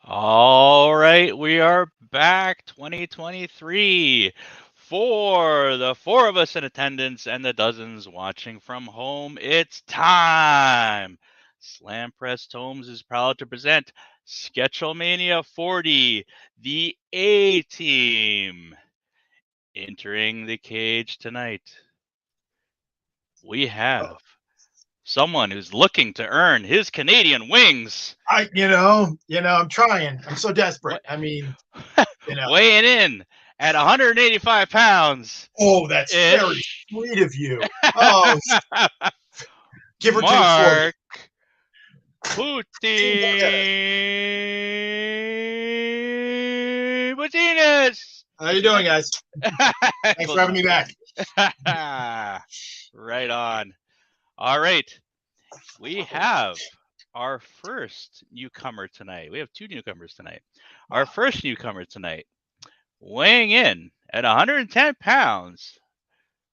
All right, we are back 2023 for the four of us in attendance and the dozens watching from home. It's time. Slam Press Tomes is proud to present Sketchlemania 40, the A team. Entering the cage tonight, we have someone who's looking to earn his Canadian wings. I'm trying. I'm so desperate. What? I mean, Weighing in at 185 pounds. Oh, that's very sweet of you. Oh, give or Mark take 40. Poutenis. How you doing, guys? Thanks for having me back. Right on. All right. We have our first newcomer tonight. We have two newcomers tonight. Our first newcomer tonight, weighing in at 110 pounds,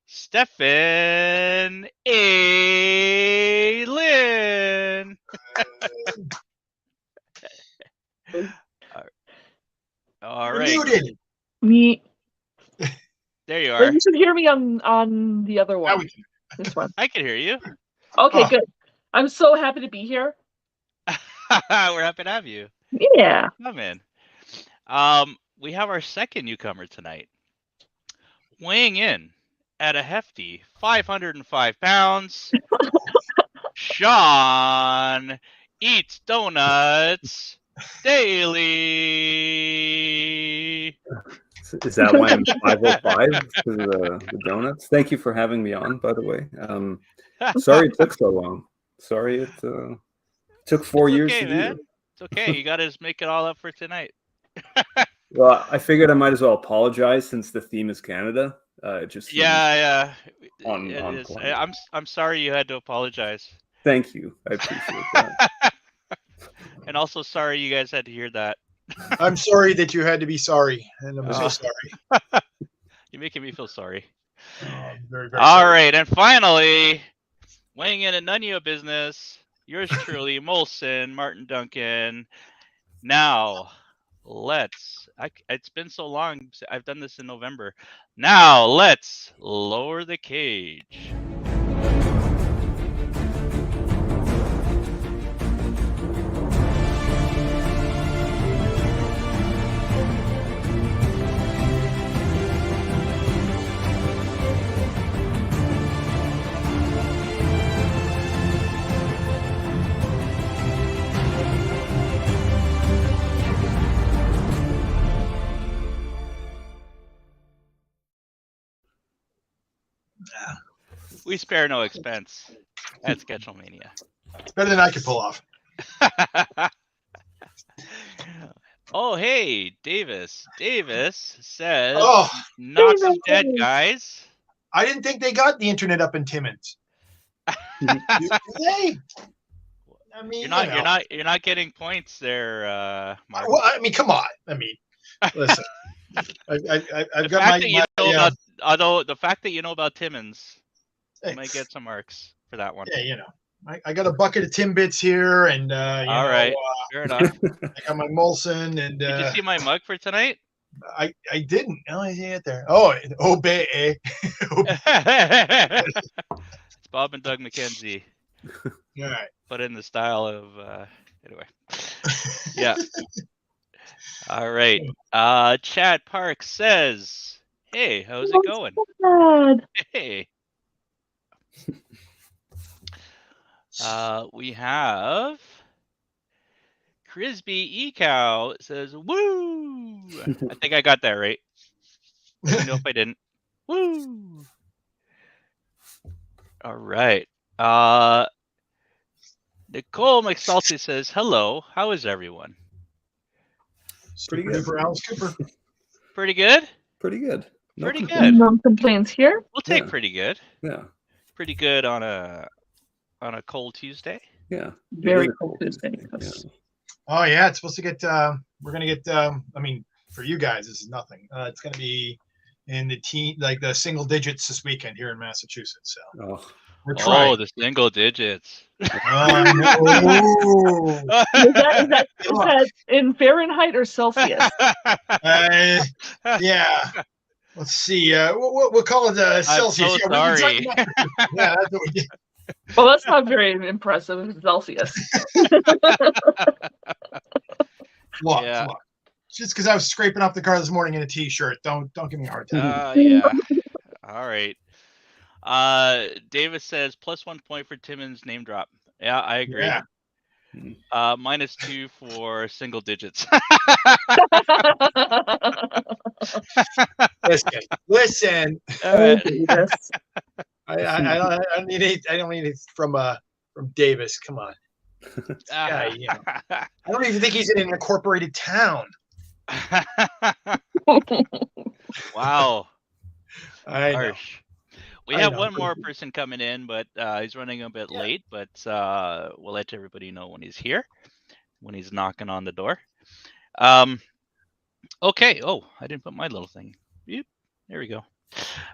Stephany Lein. All right. Muted. Me. There you Well, are. you should hear me on the other Now one. we can. This one. I can hear you. Okay, Oh. good. I'm so happy to be here. We're happy to have you. Yeah. Come in. We have our second newcomer tonight, weighing in at a hefty 505 pounds. Shawn eats donuts daily. Is that why I'm 505 for the donuts? Thank you for having me on, by the way. Sorry it took so long. Sorry it took 4 years okay, to do man. it. It's okay. You got to make it all up for tonight. Well, I figured I might as well apologize since the theme is Canada. It just seems Yeah. on It is. point. I'm sorry you had to apologize. Thank you. I appreciate that. And also sorry you guys had to hear that. I'm sorry that you had to be sorry, and I'm so sorry. You're making me feel sorry. I'm very, very All sorry. right, and finally, weighing in at none of your business, yours truly, Molson, Martin Duncan. Now, it's been so long. I've done this in November. Now, let's lower the cage. We spare no expense at Sketchlemania. It's better than I could pull off. Oh, hey, Davis. Davis says, Oh, "Not some dead guys." I didn't think they got the internet up in Timmins. Do they? I mean, You're not getting points there, Mark. Well, I mean, come on. I mean, listen. I've got Although the fact that you know about Timmins, you might get some marks for that one. Yeah, I got a bucket of Timbits here, and all right, fair enough. I got my Molson, and did you see my mug for tonight? I didn't. Oh, I see it there. Oh, Obey. It's Bob and Doug McKenzie. All right. But in the style of anyway. Yeah. All right. Chad Park says, "Hey, how's it going?" Bad. Hey. We have Crisby Ecow says, "Woo!" I think I got that right. Let me know if I didn't. Woo! All right. Nicole McSalty says, "Hello. How is everyone?" Pretty good. For Alice Cooper. Pretty good. Pretty good. Pretty good. No complaints here. We'll take pretty good. Yeah. Pretty good on a cold Tuesday. Yeah. Very cold Tuesday. Yeah. Oh yeah, it's supposed to get. We're gonna get. I mean, for you guys, this is nothing. It's gonna be in the the single digits this weekend here in Massachusetts. So. Oh. We're trying. the single digits. I know. Is that in Fahrenheit or Celsius? Yeah. Let's see. We'll call it Celsius. so Yeah, sorry. Yeah, that's what we did. Well, that's not very impressive. It's Celsius. Look. Yeah. Just because I was scraping off the car this morning in a t-shirt. Don't give me a hard time. Yeah. All right. Davis says +1 point for Timmons name drop. Yeah, I agree. Yeah. -2 for single digits. Listen. Oh, Davis. I don't need it from Davis. Come on. Guy, I don't even think he's in an incorporated town. Wow. I know. Harsh. We have one more person coming in, but he's running a bit late. But we'll let everybody know when he's here, when he's knocking on the door. Okay. Oh, I didn't put my little thing. There we go.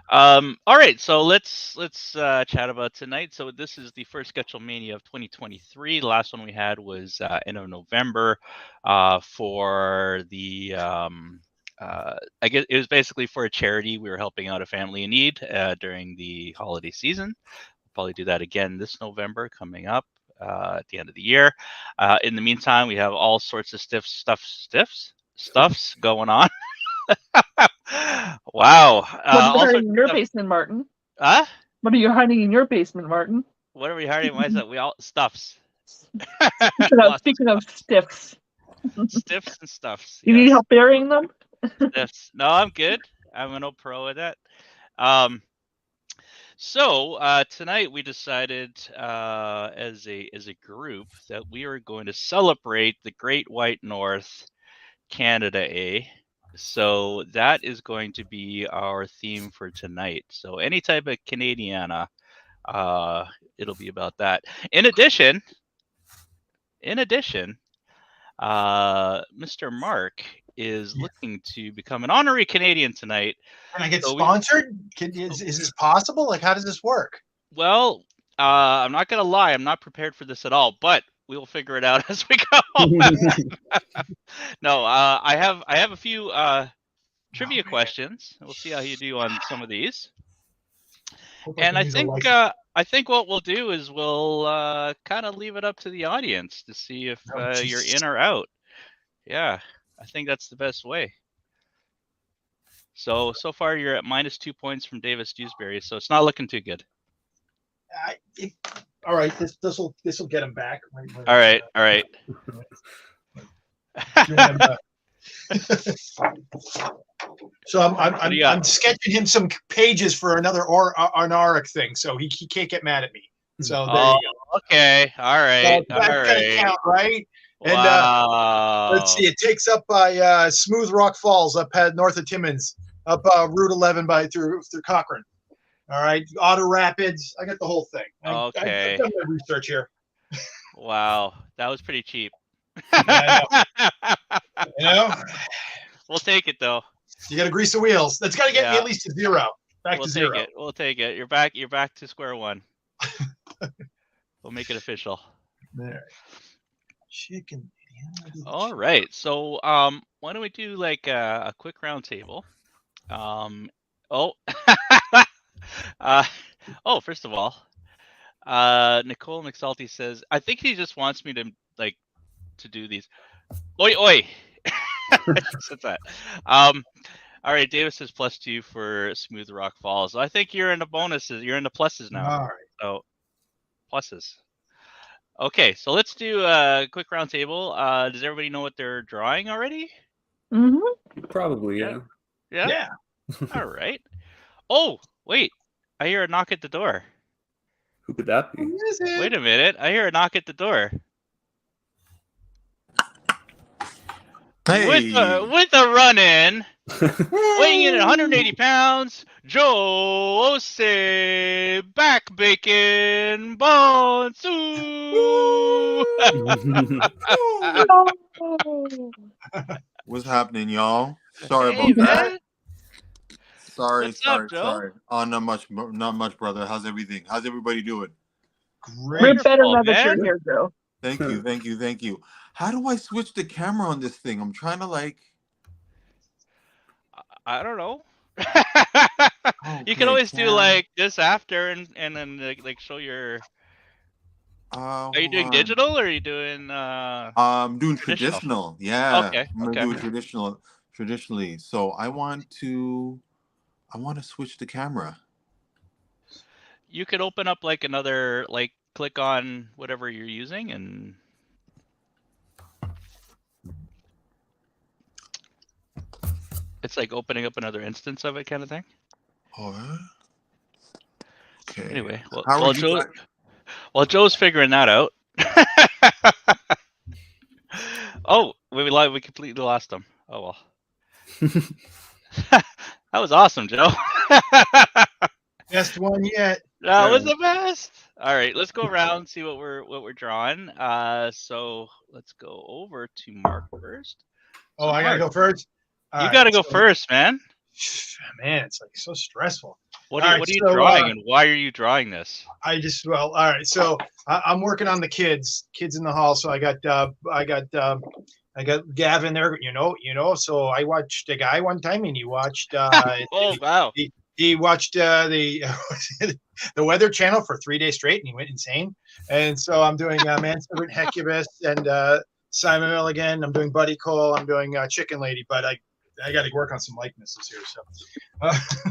All right, so let's chat about tonight. So this is the first Sketchlemania of 2023. The last one we had was end of November for the I guess it was basically for a charity. We were helping out a family in need during the holiday season. We'll probably do that again this November coming up at the end of the year. In the meantime, we have all sorts of stuffs going on. Wow. What are you hiding in your basement, Martin? Huh? What are you hiding in your basement, Martin? What are we hiding? Why is that? We all stuffs. Speaking of stiffs. Stiffs and stuffs. You need help burying them? Stiffs. No, I'm good. I'm no pro at that. So tonight we decided as a group that we are going to celebrate the Great White North, Canada A. So that is going to be our theme for tonight. So any type of Canadiana, it'll be about that. In addition, Mr. Mark is looking to become an honorary Canadian tonight. Can I get sponsored? Is this possible? Like, how does this work? Well, I'm not going to lie. I'm not prepared for this at all, but we will figure it out as we go. No, I have a few trivia questions. We'll see how you do on some of these. And I think what we'll do is we'll kind of leave it up to the audience to see if you're in or out. Yeah, I think that's the best way. So far you're at -2 points from Davis Dewsbury, so it's not looking too good. All right, this will get him back. All right. So I'm sketching him some pages for another Arnaric thing, so he can't get mad at me. So there you go. Okay, all right, so that's gonna count, right? And wow. Let's see, it takes up by Smooth Rock Falls up north of Timmins, up Route 11 through Cochrane. All right, Auto Rapids. I got the whole thing. Okay. I've done my research here. Wow, that was pretty cheap. Yeah, you know? We'll take it though. You got to grease the wheels. That's got to get me at least to zero. Back to zero. We'll take it. You're back to square one. We'll make it official. There. Chicken. All right. So why don't we do like a quick round table? First of all, Nicole McSalty says, I think he just wants me to do these. Oi, oi. That's that. All right, Davis says +2 for Smooth Rock Falls. I think you're in the bonuses. You're in the pluses now. All right. So pluses. Okay, so let's do a quick round table. Does everybody know what they're drawing already? Mm-hmm. Probably, yeah. Yeah. All right. Oh, wait. I hear a knock at the door. Who could that be? Wait a minute. I hear a knock at the door. Hey. With a run-in, weighing in at 180 pounds, Joe Osei, back bacon, Bonsu. What's happening, y'all? Sorry Hey, about that. What's up, Joe? Oh, not much, brother. How's everything? How's everybody doing? Great. We're better Wonderful, now that man. you're here, Joe. Thank you. How do I switch the camera on this thing? I'm trying to like. I don't know. You Okay, can always do cam. like this after and then like show your. Are you doing digital or are you doing? I'm doing traditional. Yeah. Okay, I'm gonna okay. do it traditionally. So I want to switch the camera. You could open up like another like click on whatever you're using and. It's like opening up another instance of it, kind of thing. Oh. Okay. Anyway, How while Joe's figuring that out. Oh, we completely lost him. Oh well. That was awesome, Joe. Best one yet. That was the best. All right, let's go around see what we're drawing. So let's go over to Mark first. Oh, I gotta go first. You gotta go first, man. Man, it's like so stressful. What are you drawing, and why are you drawing this? All right. So I'm working on the kids in the hall. So I got Gavin there. So I watched a guy one time, and he watched. Oh wow. He watched the Weather Channel for 3 days straight, and he went insane. And so I'm doing Manservant Hecubus and Simon Milligan. I'm doing Buddy Cole. I'm doing Chicken Lady, but I got to work on some likenesses here. So,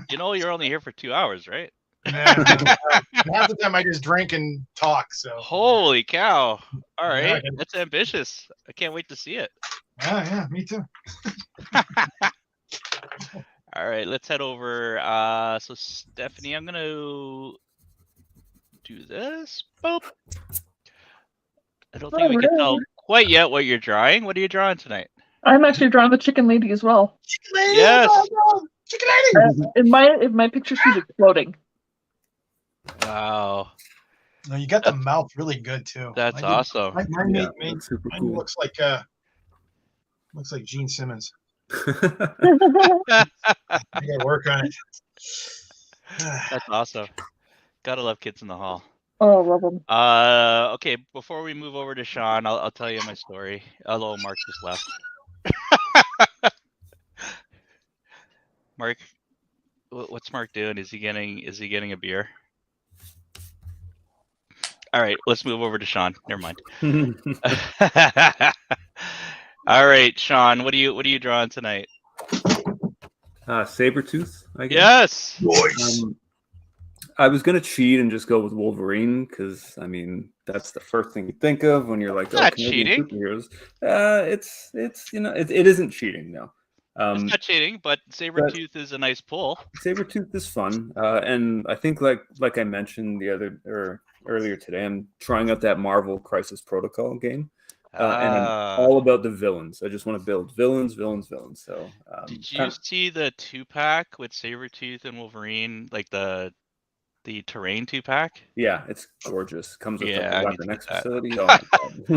you're only here for 2 hours, right? Half the time I just drink and talk. So holy cow! All right, Yeah, that's ambitious. I can't wait to see it. Yeah, me too. All right, let's head over. So Stephany, I'm gonna do this. Boop. I don't think we can tell quite yet what you're drawing. What are you drawing tonight? I'm actually drawing the chicken lady as well. Chicken Lady. Yes. Chicken Lady. In my picture, she's exploding. Wow. No, you got the mouth really good too. That's awesome. Mine that's super mine cool. looks like Gene Simmons. That's I gotta work on it. awesome. Gotta love Kids in the Hall. Oh, love them. Okay, before we move over to Shawn, I'll tell you my story. Although Mark just left. Mark, what's Mark doing? Is he getting a beer? All right, let's move over to Shawn. Never mind. All right, Shawn, what are you drawing tonight? Sabretooth, I guess. Yes. I was gonna cheat and just go with Wolverine because that's the first thing you think of when you're like, Not Canadian cheating. superheroes. It isn't cheating, no. It's not cheating, but Sabretooth is a nice pull. Sabretooth is fun, and I think like I mentioned earlier today, I'm trying out that Marvel Crisis Protocol game, and I'm all about the villains. I just want to build villains. So, did you see the 2-pack with Sabretooth and Wolverine, like the terrain 2-pack? Yeah, it's gorgeous. Comes with Yeah, the I need to Weapon X get that. facility. Oh my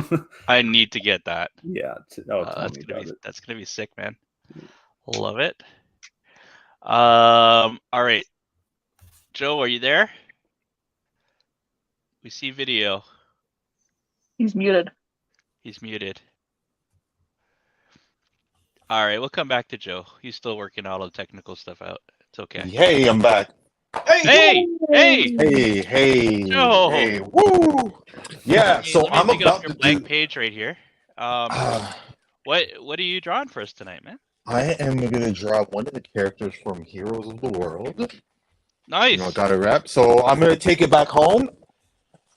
god. I need to get that. Yeah. That's gonna be sick, man. Love it. All right, Joe, are you there? We see video. He's muted. He's muted. All right, we'll come back to Joe. He's still working all the technical stuff out. It's okay. Hey, I'm back. Hey! Joe! Hey, woo! Yeah, Hey, so let me I'm pick up about your to blank do. page right here. What are you drawing for us tonight, man? I am gonna draw one of the characters from Heroes of the World. Nice. Got a rep. So I'm gonna take it back home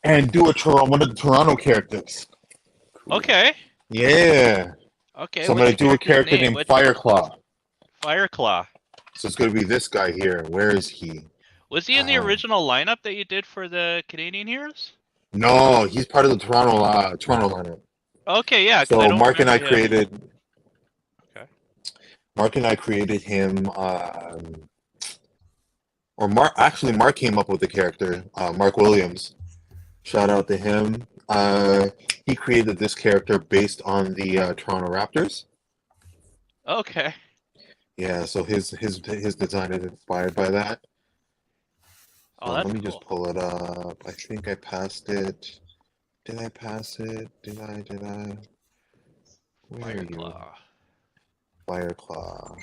and do one of the Toronto characters. Okay. Yeah. Okay. So I'm what's gonna do a your character name? named Fireclaw. Fireclaw. So it's gonna be this guy here. Where is he? Was he in the original lineup that you did for the Canadian Heroes? No, he's part of the Toronto lineup. Okay, yeah. So Mark and I created. Okay. Mark and I created him. Mark came up with the character. Mark Williams. Shout out to him. He created this character based on the Toronto Raptors. Okay. Yeah, so his design is inspired by that. Oh, that's Let me cool. just pull it up. I think I passed it. Did I pass it? Did I? Where are you? Fireclaw. Fireclaw.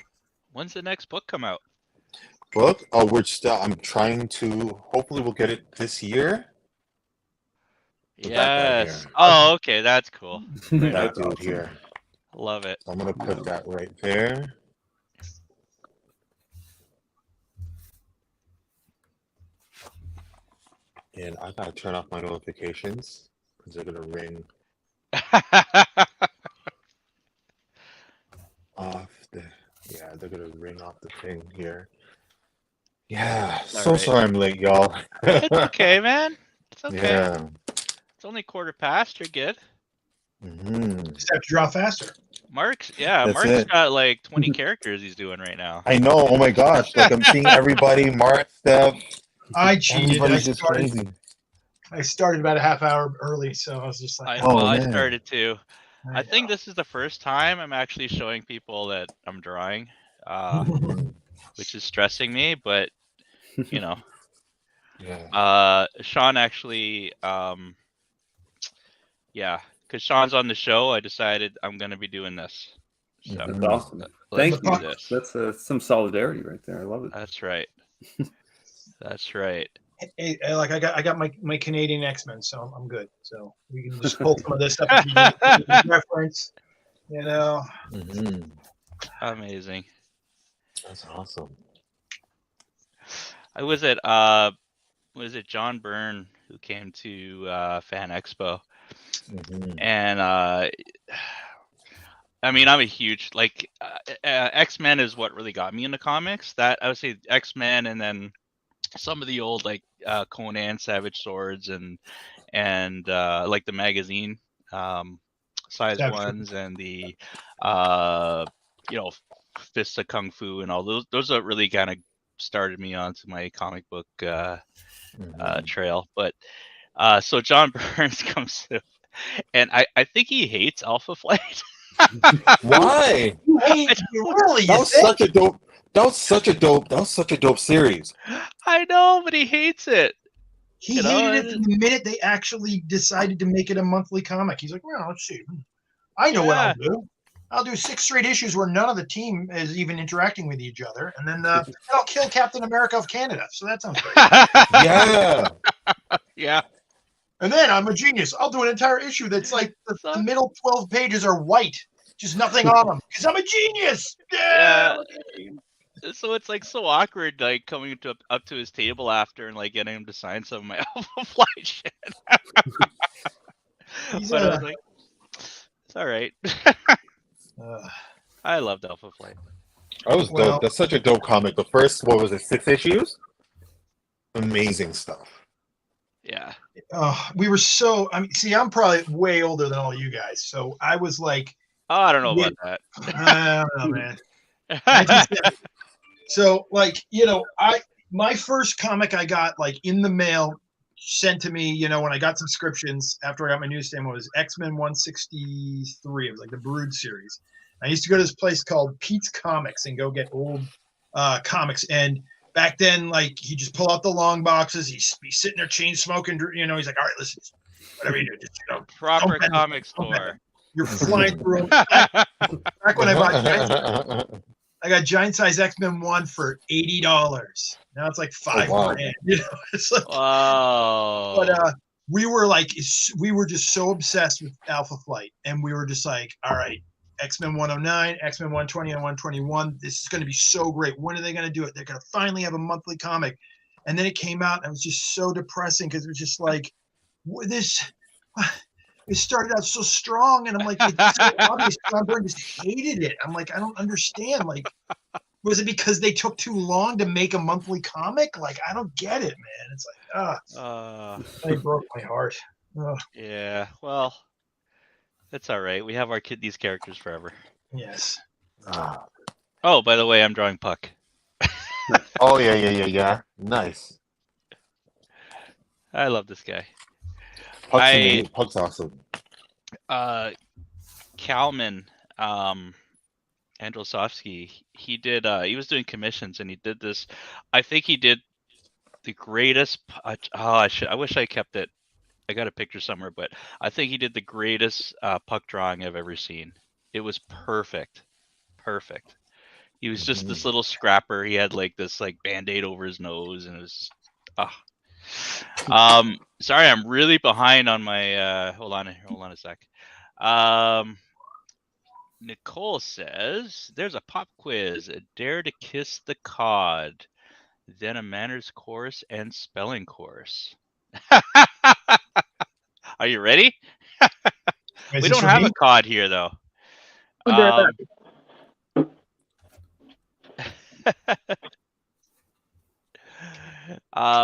When's the next book come out? Book? Oh, I'm trying to. Hopefully, we'll get it this year. With that guy Yes. here. Oh, okay. That's cool. Right That on. dude here. Love it. So I'm gonna put that right there. And I gotta turn off my notifications because they're gonna ring off the. Yeah, they're gonna ring off the thing here. Yeah, so right. sorry I'm late, y'all. It's okay, man. It's okay. Yeah. It's only 1:15. You're good. Just have to draw faster. Mark's That's it. got like 20 characters he's doing right now. I know. Oh my gosh! Like I'm seeing everybody. Mark, Steph. I cheated. Everybody's just crazy. I started about a half hour early, so I was just like, I man. started too. I I think this is the first time I'm actually showing people that I'm drawing, which is stressing me, but you know. Yeah. Shawn actually, yeah, because Shawn's on the show, I decided I'm gonna be doing this. So That's awesome. let's Thank do you. this. That's some solidarity right there. I love it. That's right. That's right. Hey, like I got my Canadian X-Men, so I'm good. So we can just pull some of this stuff if you need reference. You know. Mhm. Amazing. That's awesome. I was at John Byrne who came to Fan Expo, and I mean I'm a huge X-Men is what really got me into comics. That I would say X-Men, and then some of the old like Conan, Savage Swords, and like the magazine size ones, and the Fists of Kung Fu and all those are really kind of started me onto my comic book trail. But so John Burns comes through, and I think he hates Alpha Flight. Why? Really? That was such a dope. That was such a dope series. I know, but he hates it. He hated it the minute they actually decided to make it a monthly comic. He's like, well, let's see. I know what I'll do. I'll do 6 straight issues where none of the team is even interacting with each other, and then I'll kill Captain America of Canada. So that sounds great. Yeah. Yeah. And then I'm a genius. I'll do an entire issue that's like the middle 12 pages are white, just nothing on them, because I'm a genius. Yeah. So it's like so awkward, like coming up to his table after and like getting him to sign some of my Alpha Flight shit. But I was like, it's all right. I loved Alpha Flight. That was dope. That's such a dope comic. The first, what was it, 6 issues? Amazing stuff. Yeah. We were so. I mean, see, I'm probably way older than all you guys, so I was like, oh, I don't know about that. I don't know, man. So, like, my first comic I got like in the mail, sent to me, when I got subscriptions after I got my newsstand, was X-Men 163. It was like the Brood series. I used to go to this place called Pete's Comics and go get old comics. And back then, like, he'd just pull out the long boxes. He'd be sitting there chain smoking. He's like, all right, listen, whatever you do, just, proper comic store. You're flying through them. Back when I got giant size X-Men 1 for $80. Now it's like $5,000. It's like, wow. But we were just so obsessed with Alpha Flight, and we were just like, all right, X-Men 109, X-Men 120, and 121. This is going to be so great. When are they going to do it? They're going to finally have a monthly comic. And then it came out, and it was just so depressing because it was just like, it started out so strong, and I'm like, it's so obvious. John Byrne just hated it. I'm like, I don't understand. Like, was it because they took too long to make a monthly comic? Like, I don't get it, man. It's like, it broke my heart. Yeah, well, that's all right. We have these characters forever. Yes. Oh, by the way, I'm drawing Puck. Oh yeah. Nice. I love this guy. Puck's awesome. Kalman Androsovsky, he did. He was doing commissions, and he did this. I think he did the greatest. I wish I kept it. I got a picture somewhere, but I think he did the greatest puck drawing I've ever seen. It was perfect. He was just this little scrapper. He had like this like Band-Aid over his nose, and it was sorry, I'm really behind on my hold on a sec. Nicole says there's a pop quiz, a dare to kiss the cod, then a manners course and spelling course. Are you ready? We don't have a cod here though.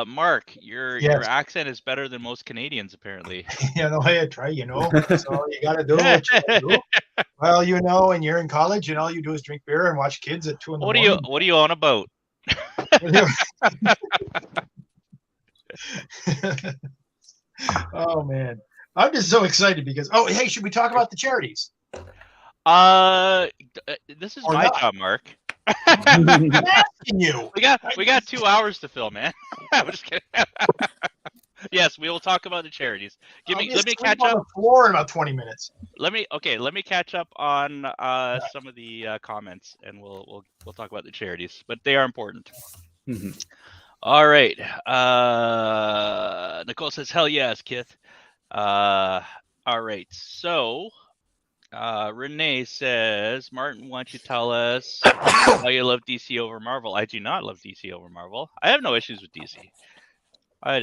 Mark, your accent is better than most Canadians, apparently. Yeah, the way I try, that's all you gotta do. What you gotta do. Well, and you're in college, and all you do is drink beer and watch kids at 2 in the morning. What are you on about? Oh man, I'm just so excited because hey, should we talk about the charities? This is my job, Mark. I'm asking you. We got 2 hours to fill, man. I'm just kidding. Yes, we will talk about the charities. Let me catch up. On the floor in about 20 minutes. Let me catch up on some of the comments, and we'll talk about the charities, but they are important. Mm-hmm. All right. Nicole says, "Hell yes, Kith." All right. So, Renee says, "Martin, why don't you tell us how you love DC over Marvel?" I do not love DC over Marvel. I have no issues with DC. I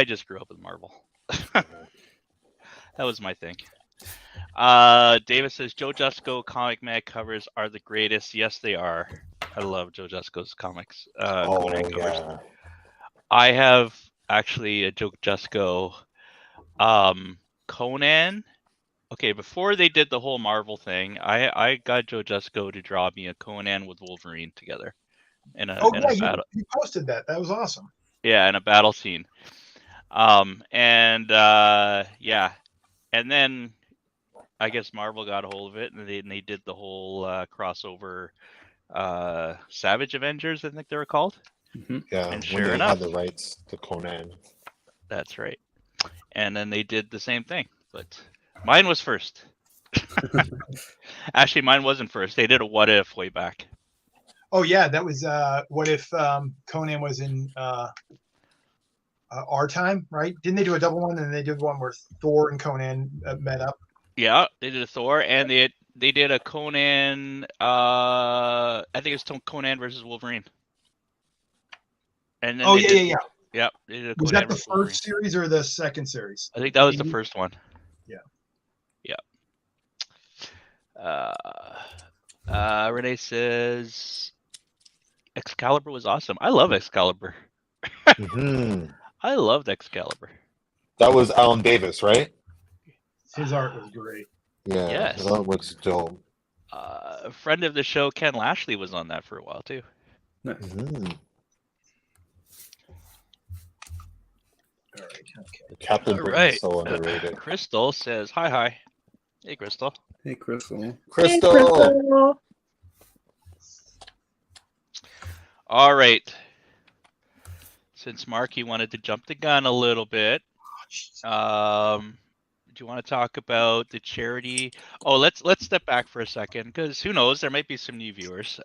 just grew up with Marvel. That was my thing. David says, Joe Jusko comic mag covers are the greatest. Yes, they are. I love Joe Jusko's comics. Conan covers. I have actually a Joe Jusko Conan. Okay, before they did the whole Marvel thing, I got Joe Jusko to draw me a Conan with Wolverine together in a battle. You posted that. That was awesome. Yeah, in a battle scene. And then I guess Marvel got a hold of it, and they did the whole crossover Savage Avengers, I think they were called. Mm-hmm. Yeah, and when sure they enough, had the rights to Conan. That's right. And then they did the same thing, but mine was first. Actually, mine wasn't first. They did a what if way back. Oh yeah, that was what if Conan was in our time, right? Didn't they do a double one, and they did one where Thor and Conan met up? Yeah, they did a Thor, and they did a Conan. I think it's Conan versus Wolverine. And then yeah. Yeah, they did a was Conan that the first series or the second series? I think that was the first one. Yeah. Renee says Excalibur was awesome. I love Excalibur. Mm-hmm. I loved Excalibur. That was Alan Davis, right? His art was great. Yeah, yes. That looks dope. A friend of the show, Ken Lashley, was on that for a while too. Nice. Mm-hmm. All right, okay. Captain Britain is so underrated. Crystal says, hi. Hey, Crystal. Hey, Crystal. Crystal. All right. Since Marky wanted to jump the gun a little bit, do you want to talk about the charity? Oh, let's step back for a second, because who knows, there might be some new viewers.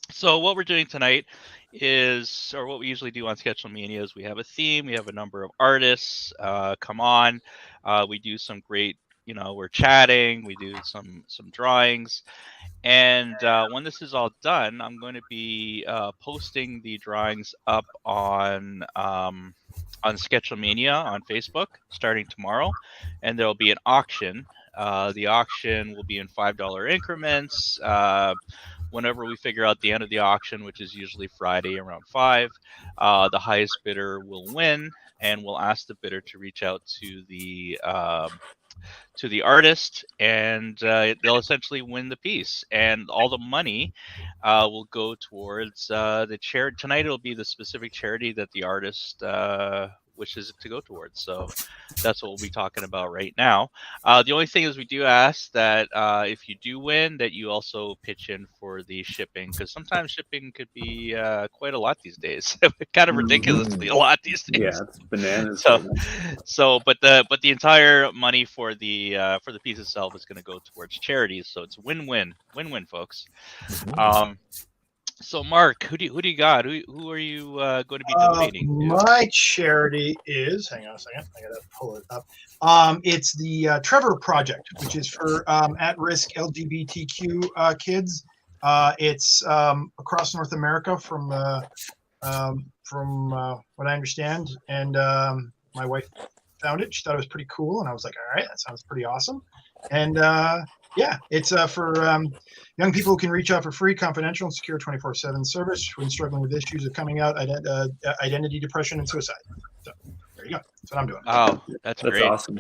So what we're doing tonight is, or what we usually do on Sketchlemania, is we have a theme, we have a number of artists come on, we do some great, we're chatting, we do some drawings, and when this is all done, I'm going to be posting the drawings up on Sketchlemania on Facebook starting tomorrow, and there'll be an auction. The auction will be in $5 increments. Whenever we figure out the end of the auction, which is usually Friday around 5, the highest bidder will win, and we'll ask the bidder to reach out to the artist, and they'll essentially win the piece, and all the money will go towards the charity. Tonight it'll be the specific charity that the artist wishes to go towards. So that's what we'll be talking about right now. The only thing is we do ask that if you do win, that you also pitch in for the shipping, because sometimes shipping could be quite a lot these days. Kind of ridiculously a lot these days. Yeah, it's bananas. But the entire money for the piece itself is going to go towards charities. So it's win-win, folks. So Mark, who do you got? Who are you going to be donating to? My charity is, hang on a second, I gotta pull it up. It's the Trevor Project, which is for at-risk LGBTQ kids. It's across North America from what I understand, and my wife found it. She thought it was pretty cool, and I was like, all right, that sounds pretty awesome. And yeah, it's for young people who can reach out for free, confidential, and secure 24/7 service when struggling with issues of coming out, identity, depression, and suicide. So there you go. That's what I'm doing. Oh, that's great. Awesome.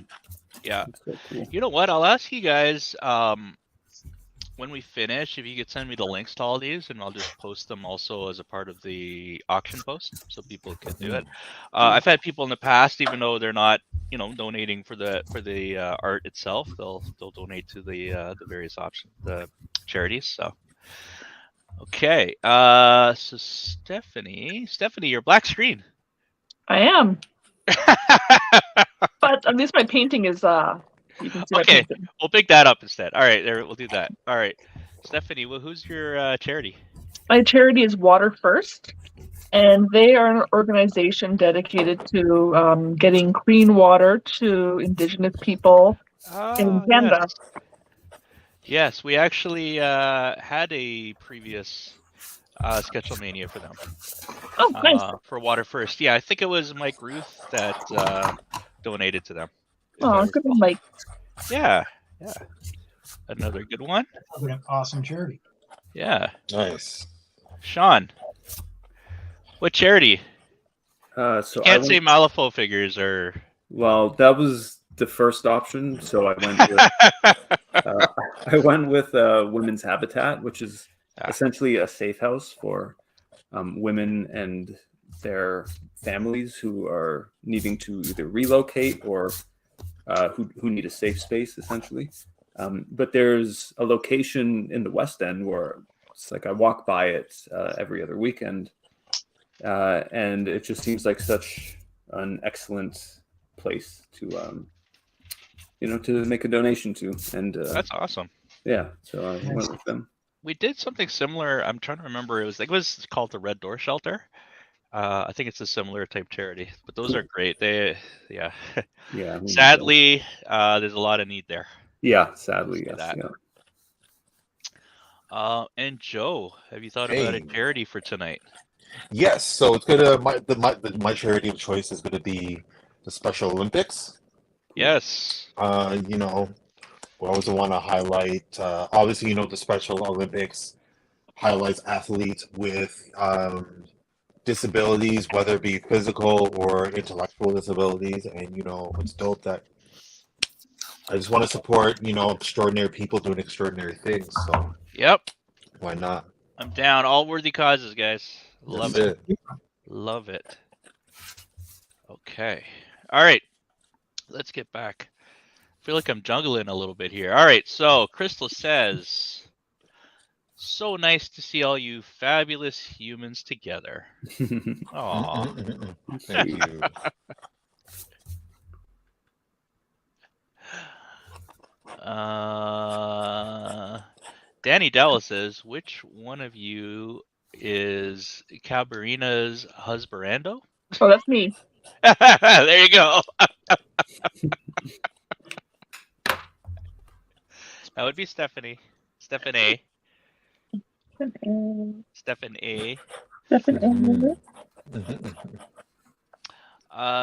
Yeah. So cool. You know what? I'll ask you guys when we finish if you could send me the links to all these, and I'll just post them also as a part of the auction post so people can do it. I've had people in the past, even though they're not, donating for the art itself, they'll donate to the various options, the charities. So okay, so Stephany, your black screen. I am. But at least my painting is you can see my Okay, painting. we'll pick that up instead. All right, there, we'll do that. All right, Stephany, who's your charity? My charity is Water First, and they are an organization dedicated to getting clean water to Indigenous people in Canada. Yes, we actually had a previous Sketchlemania for them. Oh, nice. For Water First. Yeah, I think it was Mike Ruth that donated to them. Oh, good one, Mike. Yeah. Another good one. An awesome charity. Yeah. Nice. Shawn, what charity? So you can't say Malifaux figures or. Well, that was the first option, so I went with Women's Habitat, which is essentially a safe house for women and their families who are needing to either relocate or who need a safe space, essentially. But there's a location in the West End where it's like I walk by it every other weekend, and it just seems like such an excellent place to to make a donation to. And that's awesome. Yeah, so I went with them. We did something similar. I'm trying to remember. It was called the Red Door Shelter. I think it's a similar type charity, but those are great. Yeah. Sadly, there's a lot of need there. Yeah, sadly, yes. Yeah. And Joe, have you thought about a charity for tonight? Yes. So it's gonna my charity of choice is gonna be the Special Olympics. Yes. We always want to highlight. Obviously, the Special Olympics highlights athletes with disabilities, whether it be physical or intellectual disabilities, and it's dope that I just want to support extraordinary people doing extraordinary things. So yep, why not? I'm down. All worthy causes, guys. Love it. Love it. Okay. All right. Let's get back. I feel like I'm jungling a little bit here. All right. So Crystal says, so nice to see all you fabulous humans together. Aw. Thank you. Danny Della says, which one of you is Cabarina's husbando? Oh, that's me. There you go. That would be Stephany. Stephany.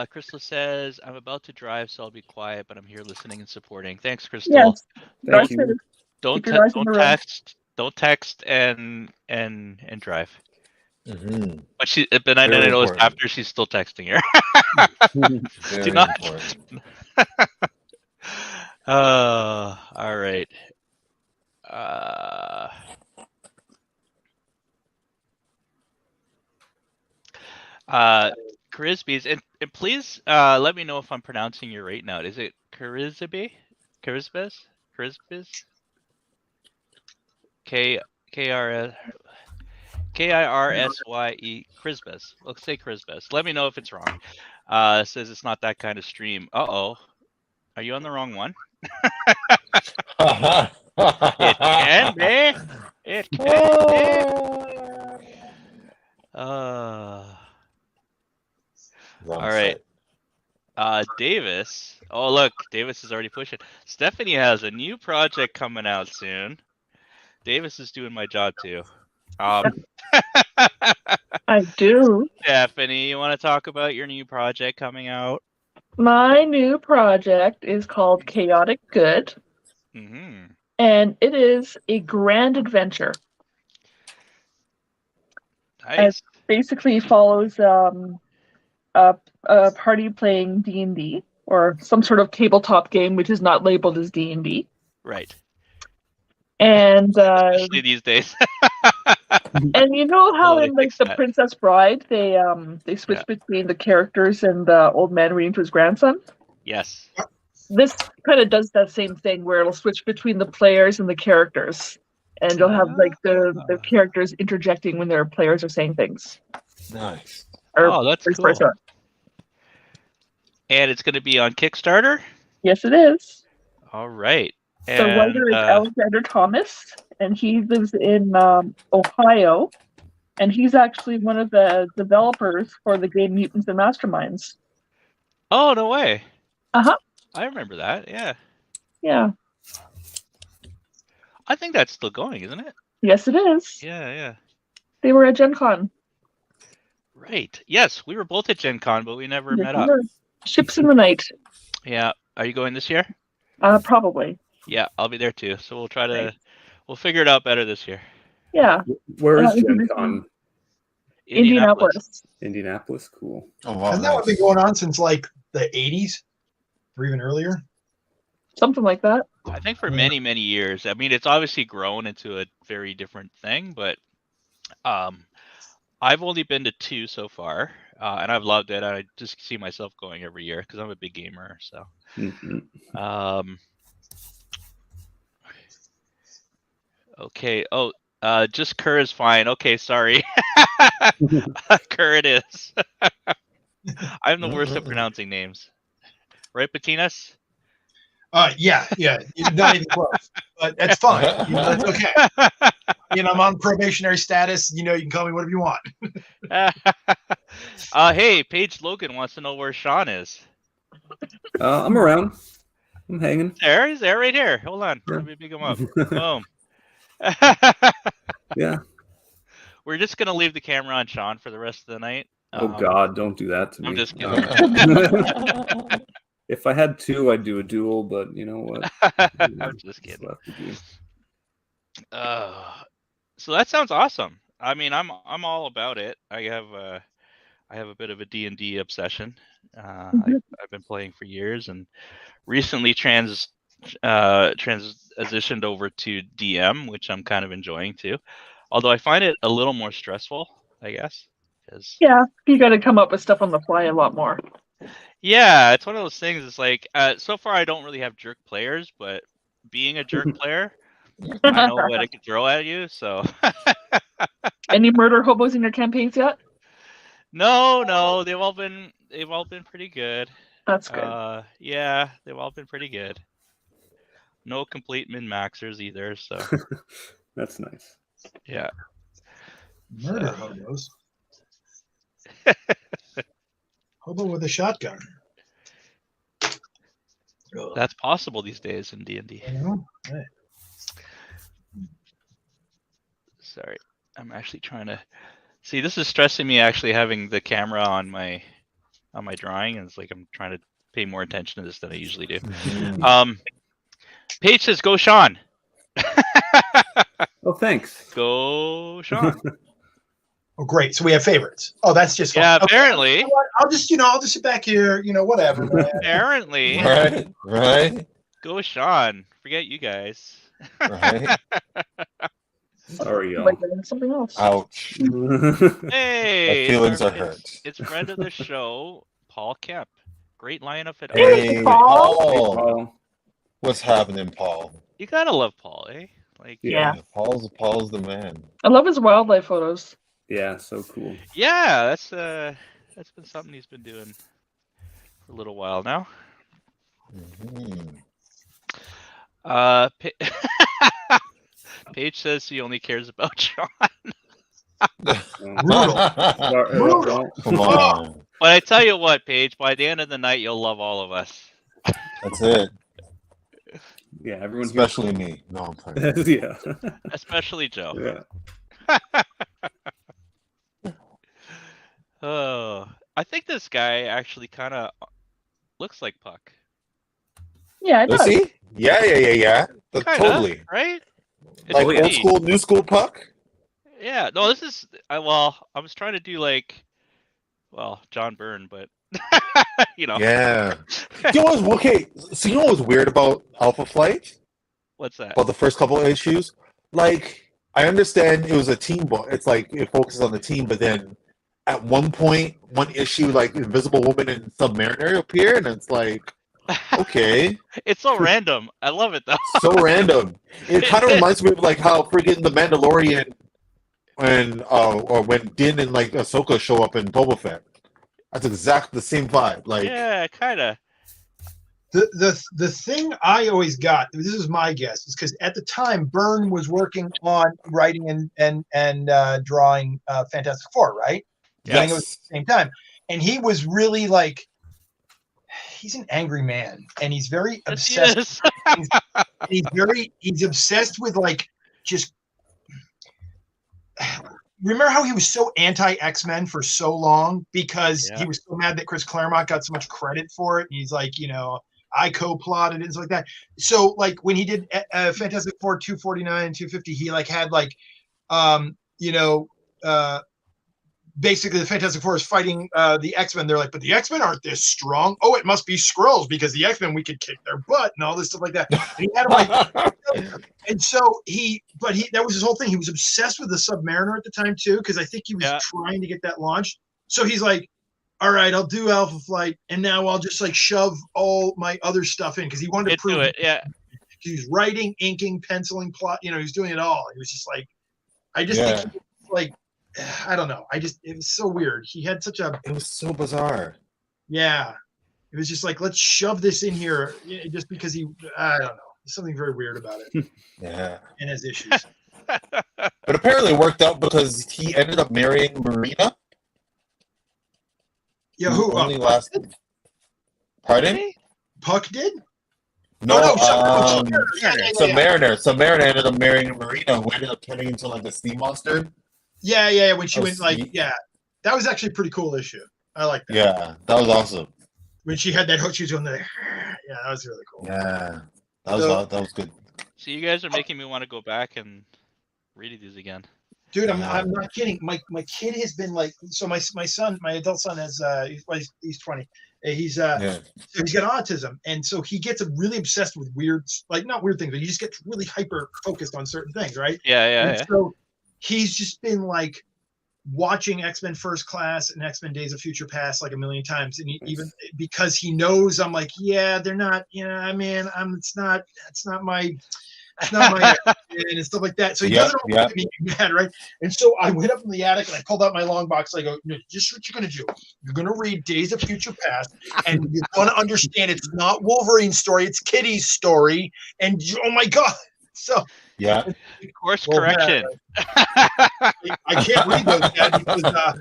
Crystal says, I'm about to drive, so I'll be quiet, but I'm here listening and supporting. Thanks, Crystal. Yes. Thank you. Don't text and drive. Mm-hmm. But I know after she's still texting her. Do not. All right. Crispies, And please let me know if I'm pronouncing your right now. Is it Charisbe? Charisbes? Charisbes? K-I-R-S-Y-E. Charisbes. Let's say Charisbes. Let me know if it's wrong. Says it's not that kind of stream. Uh-oh. Are you on the wrong one? It can be. It can be. All right. Davis. Oh, look. Davis is already pushing. Stephany has a new project coming out soon. Davis is doing my job too. I do. Stephany, you want to talk about your new project coming out? My new project is called Chaotic Good, Mm-hmm. and it is a grand adventure. Nice. It basically follows a party playing D&D or some sort of tabletop game which is not labeled as D&D. Right. And especially these days. And you know how Totally in like fix The that. Princess Bride they switch between the characters and the old man reading to his grandson? Yes. This kind of does that same thing where it'll switch between the players and the characters. And you'll have like the characters interjecting when their players are saying things. Nice. Oh, that's cool. And it's going to be on Kickstarter? Yes, it is. All right. The writer is Alexander Thomas, and he lives in Ohio. And he's actually one of the developers for the game Mutants and Masterminds. Oh, no way. Uh-huh. I remember that, yeah. Yeah. I think that's still going, isn't it? Yes, it is. Yeah. They were at Gen Con. Right. Yes, we were both at Gen Con, but we never met up. Ships in the night. Yeah. Are you going this year? Probably. Yeah, I'll be there too. So we'll try to, we'll figure it out better this year. Yeah. Where is Gen Con? Indianapolis. Indianapolis? Cool. Oh, wow. Hasn't that been going on since like the 80s? Or even earlier? Something like that. I think for many, many years. I mean, it's obviously grown into a very different thing, but I've only been to 2 so far, and I've loved it. I just see myself going every year because I'm a big gamer. So, okay. Oh, just Kerr is fine. Okay, sorry. Kerr it is. I'm the worst at pronouncing names. Right, Poutenis? Yeah. Not even close. But that's fine. That's okay. I'm on probationary status. You can call me whatever you want. Hey, Paige Logan wants to know where Shawn is. I'm around. I'm hanging. He's there right here. Hold on. Let me pick him up. Boom. Yeah. We're just going to leave the camera on Shawn for the rest of the night. Oh, God, don't do that to me. I'm just kidding. If I had 2, I'd do a duel, but you know what? I'm just kidding. So that sounds awesome. I mean, I'm all about it. I have a bit of a D&D obsession. I've been playing for years, and recently transitioned over to DM, which I'm kind of enjoying too. Although I find it a little more stressful, I guess. Yeah, you got to come up with stuff on the fly a lot more. Yeah, it's one of those things. It's like so far I don't really have jerk players, but being a jerk player, I know what I can throw at you. So, any murder hobos in your campaigns yet? No, they've all been pretty good. That's good. Yeah, they've all been pretty good. No complete min-maxers either. So that's nice. Yeah. Murder hobos. Hobo with a shotgun. That's possible these days in D&D. Right. Sorry, I'm actually trying to see. This is stressing me actually having the camera on my drawing, and it's like I'm trying to pay more attention to this than I usually do. Paige says, "Go, Shawn." Oh, thanks. Go, Shawn. Oh, great. So we have favorites. Oh, that's just fun. Yeah. Okay. Apparently. You know I'll just sit back here. Whatever. Man. Apparently. Right. Go, Shawn. Forget you guys. Right. Sorry, y'all. Like something else. Ouch. Hey. My feelings are hurt. It's friend of the show, Paul Kemp. Great lineup at Hey, Paul. Paul. What's happening, Paul? You gotta love Paul, eh? Like, Yeah. Paul's the man. I love his wildlife photos. Yeah, so cool. yeah, that's been something he's been doing for a little while now. Mhm. Paige says he only cares about Shawn. Brutal. Come on. But I tell you what, Paige, by the end of the night, you'll love all of us. That's it. Yeah, everyone Especially me. No, I'm playing. yeah. Especially Joe. Yeah. Oh, I think this guy actually kind of looks like Puck. Yeah, it Let's does. see. Yeah. Kinda, Totally. right? It's Like pretty old neat. school, new school Puck. Yeah, no, this is well, I was trying to do like, well, John Byrne, but you know, Yeah. You know what's okay? So you know what's weird about Alpha Flight? what's that? About the first couple of issues? Like, I understand it was a team book. It's like it focuses on the team, but then at one point, one issue, like Invisible Woman and Submariner appear, and it's like, okay, It's so random. I love it though. so random. It kind of reminds me of like how friggin' the Mandalorian and or when Din and like Ahsoka show up in Boba Fett. That's exactly the same vibe. Like, Yeah, kind of. The thing I always got, this is my guess, is because at the time Byrne was working on writing and drawing Fantastic Four, right? I think it was yes, at the same time, and he was really like, he's an angry man, and he's very obsessed. He's obsessed with like just. Remember how he was so anti X-Men for so long because he was so mad that Chris Claremont got so much credit for it. And he's like, I co-plotted it and stuff like that. So like when he did Fantastic Four 249 and 250, he like had like, basically the Fantastic Four is fighting the X-Men. They're like, but the X-Men aren't this strong. Oh, it must be Skrulls because the X-Men, we could kick their butt and all this stuff like that. And he had like, and so that was his whole thing. He was obsessed with the Submariner at the time too, because I think he was trying to get that launched. So he's like, all right, I'll do Alpha Flight, and now I'll just like shove all my other stuff in because he wanted to prove it. Yeah, he was writing, inking, penciling, plot. He was doing it all. He was just like, I just think he was like. I don't know. It was so weird. He had such a. it was so bizarre. Yeah, it was just like, let's shove this in here just because I don't know. There's something very weird about it. Yeah. And his issues. But apparently it worked out because he ended up marrying Marina. Yeah, who? Only lasted. Pardon? Puck did? No, Submariner. Submariner ended up marrying Marina, who ended up turning into like a sea monster. Yeah. When she went like, that was actually a pretty cool issue. I like that. Yeah, that was awesome. When she had that hook, she was going there. Yeah, that was really cool. Yeah, that was good. So you guys are making me want to go back and read these again. Dude, I'm not kidding. My kid has been like, so my son, my adult son has he's 20. He's got autism, and so he gets really obsessed with weird, like not weird things, but he just gets really hyper focused on certain things, right? Yeah. So he's just been like watching X-Men First Class and X-Men Days of Future Past like a million times, and even because he knows I'm like, yeah, they're not, it's not my and stuff like that. So he doesn't want to be mad, right? And so I went up in the attic and I pulled out my long box. I go, no, just what you're gonna do. You're gonna read Days of Future Past, and you're gonna understand it's not Wolverine's story, it's Kitty's story. And oh my god! So course correction. I can't read those yet because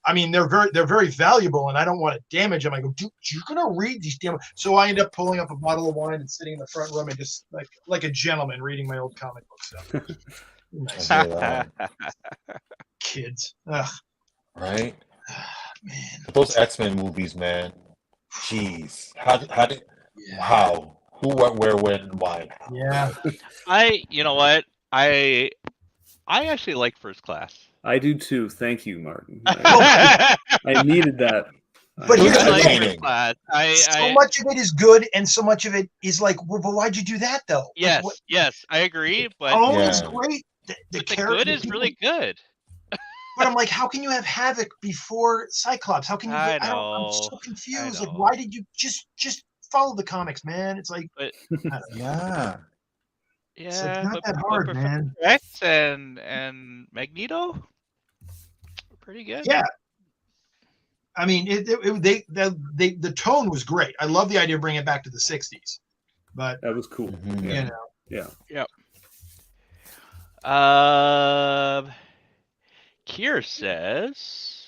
I mean they're very valuable and I don't want to damage them. I go, dude, you're gonna read these damn. So I end up pulling up a bottle of wine and sitting in the front room and just like a gentleman reading my old comic book stuff. Nice. Kids, right? Man, But those X-Men movies, man. Jeez, how? Who, what, where, when, why? Yeah. You know what? I actually like First Class. I do too. Thank you, Martin. I needed that. But here's the thing. First Class. So much of it is good, and so much of it is like, well, but why'd you do that though? Yes, yes, I agree. But it's great. The good is really good. But I'm like, how can you have Havoc before Cyclops? How can you? I I'm know. so confused. I Like, know. why did you just follow the comics, man? It's like, But Yeah. it's like yeah, not that hard, Professor man. X and Magneto, pretty good. Yeah. I mean, the tone was great. I love the idea of bringing it back to the '60s, but That was cool. Mhm. you know, Yeah. Kier says,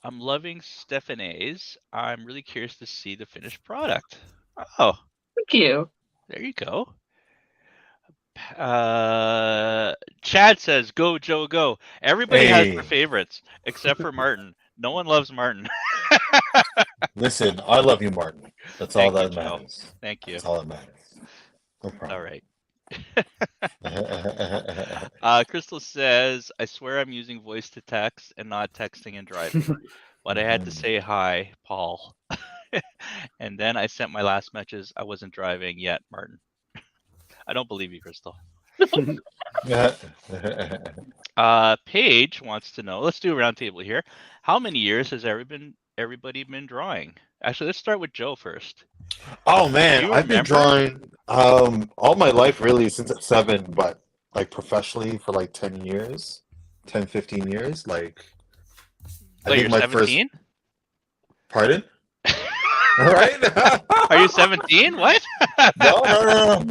I'm loving Stephany's. I'm really curious to see the finished product. Oh, Thank you. there you go. Chad says, go, Joe, go. Everybody has their Hey. favorites, except for Martin. No one loves Martin. Listen, I love you, Martin. That's all Thank you, that Joe. matters. Thank you. That's all that matters. No All problem. right. Right. Crystal says, I swear I'm using voice to text and not texting and driving. But I had to say hi, Paul. And then I sent my last messages. I wasn't driving yet, Martin. I don't believe you, Crystal. Paige wants to know, let's do a round table here. How many years has everybody been drawing? Actually, let's start with Joe first. Oh man, Do you I've been remember? drawing all my life really since at 7, but like professionally for like 10 years, 10, 15 years. Like I Like think you're my first 17? pardon? All right. Are you 17? What? No.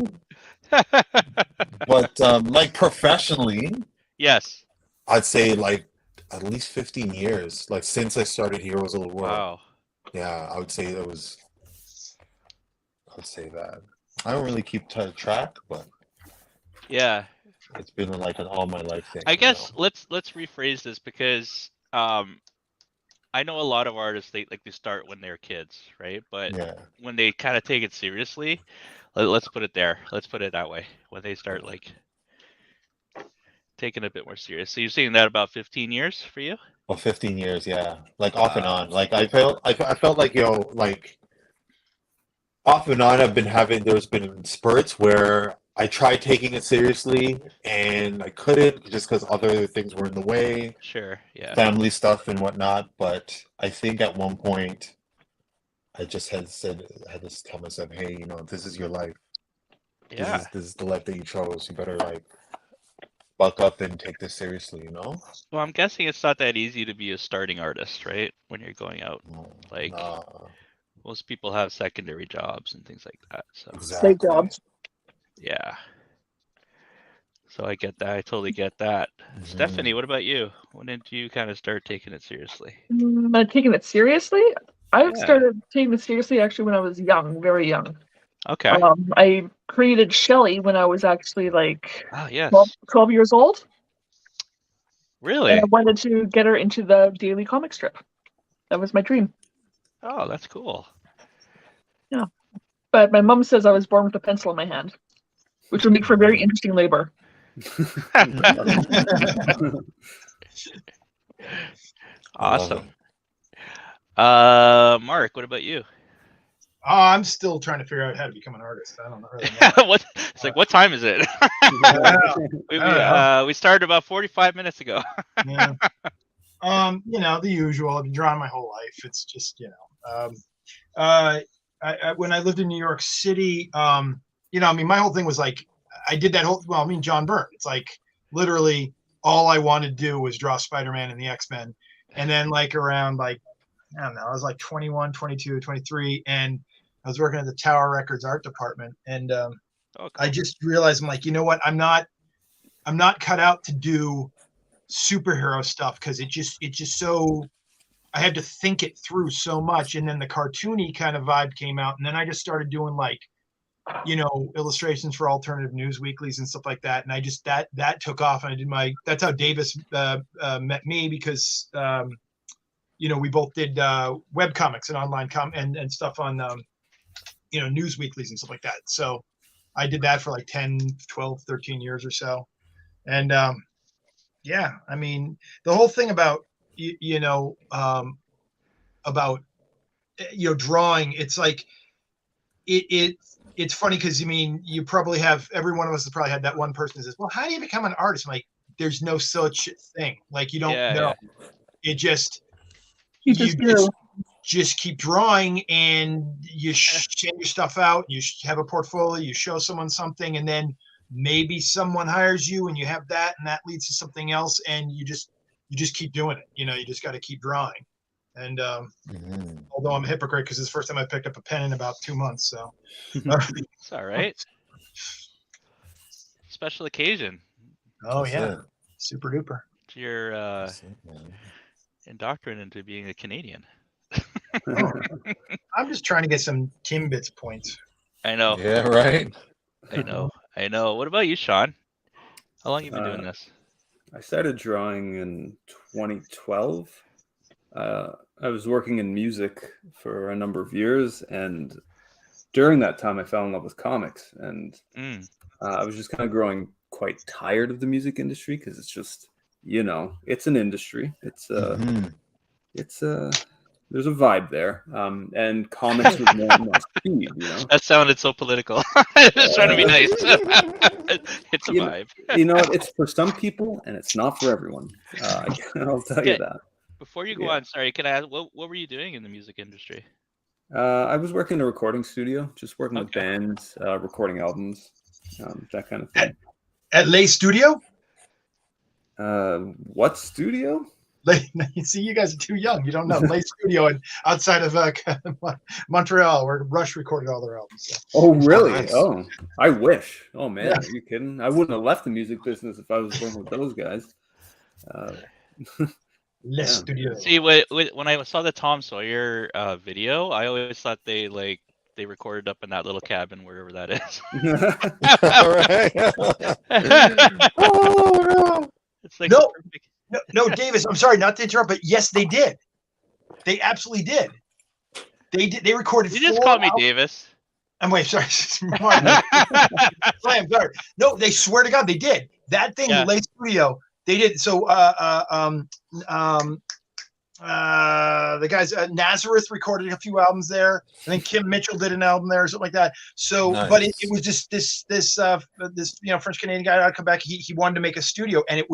But like professionally, Yes. I'd say like at least 15 years. Like since I started Heroes of the World. Wow. Yeah, I would say that. I don't really keep track, but Yeah. it's been like an all my life thing. I you guess know? let's rephrase this because I know a lot of artists they start when they're kids, right? But Yeah. when they kind of take it seriously, let's put it there. Let's put it that way. When they start like taking it a bit more serious. So you're saying that about 15 years for you? Well, 15 years, yeah. Like off and on. Like I felt like like off and on there's been spurts where I tried taking it seriously and I couldn't just because other things were in the way, Sure. Yeah. family stuff and whatnot. But I think at one point I just had to tell myself, hey, this is your life. Yeah. This is the life that you chose. You better like buck up and take this seriously, Well, I'm guessing it's not that easy to be a starting artist, right? When you're going out. Like Nah, most people have secondary jobs and things like that. So Slave exactly. jobs. yeah. So I get that. I totally get that. Mhm. Stephany, what about you? When did you kind of start taking it seriously? Taking it seriously? I Yeah. started taking it seriously actually when I was young, very young. Okay. I created Shelley when I was actually like Oh, yes. 12 years old. Really? And I wanted to get her into the daily comic strip. That was my dream. Oh, that's cool. Yeah. But my mom says I was born with a pencil in my hand, which would make for very interesting labor. Awesome. Mark, what about you? Oh, I'm still trying to figure out how to become an artist. I don't really know. It's like, what time is it? We started about 45 minutes ago. Yeah. The usual. I've been drawing my whole life. It's just, when I lived in New York City, my whole thing was like, I did that John Byrne. It's like literally all I wanted to do was draw Spider-Man and the X-Men. And then like around like, I don't know, I was like 21, 22, 23, and I was working at the Tower Records art department. And Cool. I just realized I'm like, you know what? I'm not cut out to do superhero stuff because it just so I had to think it through so much. And then the cartoony kind of vibe came out, and then I just started doing like illustrations for alternative news weeklies and stuff like that. And I just that took off, and I did that's how Davis met me, because we both did web comics and online and stuff on news weeklies and stuff like that. So I did that for like 10, 12, 13 years or so. And yeah, I mean, the whole thing about drawing, it's like it's funny because you probably have, every one of us has probably had that one person who says, well, how do you become an artist? I'm like, there's no such thing. Like, you don't know. It just You just keep drawing, and you send your stuff out. You have a portfolio. You show someone something, and then maybe someone hires you, and you have that, and that leads to something else, and you just keep doing it. You know, you just got to keep drawing. And although I'm a hypocrite because it's the first time I picked up a pen in about 2 months, so it's all right. Special occasion. Oh yeah, super duper. You're indoctrinated into being a Canadian. I'm just trying to get some Timbits points. I know. Yeah, right. I know. What about you, Shawn? How long have you been doing this? I started drawing in 2012. I was working in music for a number of years, and during that time I fell in love with comics, and I was just kind of growing quite tired of the music industry because it's just, you know, it's an industry. It's there's a vibe there, and comics was more my speed, you know. That sounded so political. Just trying to be nice. It's a vibe. You know, it's for some people, and it's not for everyone. I'll tell you that. Before you go on, sorry, can I ask, what were you doing in the music industry? I was working in a recording studio, just working with bands, recording albums, that kind of thing. At Lein Studio? What studio? You see, you guys are too young. You don't know. Lein Studio outside of Montreal, where Rush recorded all their albums. So. Oh, really? Nice. Oh, I wish. Oh, man, are you kidding? I wouldn't have left the music business if I was working with those guys. Lein Studio. See, when I saw the Tom Sawyer video, I always thought they recorded up in that little cabin wherever that is. Oh no! It's like no, Davis. I'm sorry not to interrupt, but yes, they did. They absolutely did. They did. They recorded. You just called me Davis. I'm wait, sorry. I'm sorry. No, they swear to God they did that thing. Yeah. Lein Studio. They did. So the guys Nazareth recorded a few albums there. I think Kim Mitchell did an album there or something like that. So, nice. But it was just this French Canadian guy out of Quebec. He wanted to make a studio, and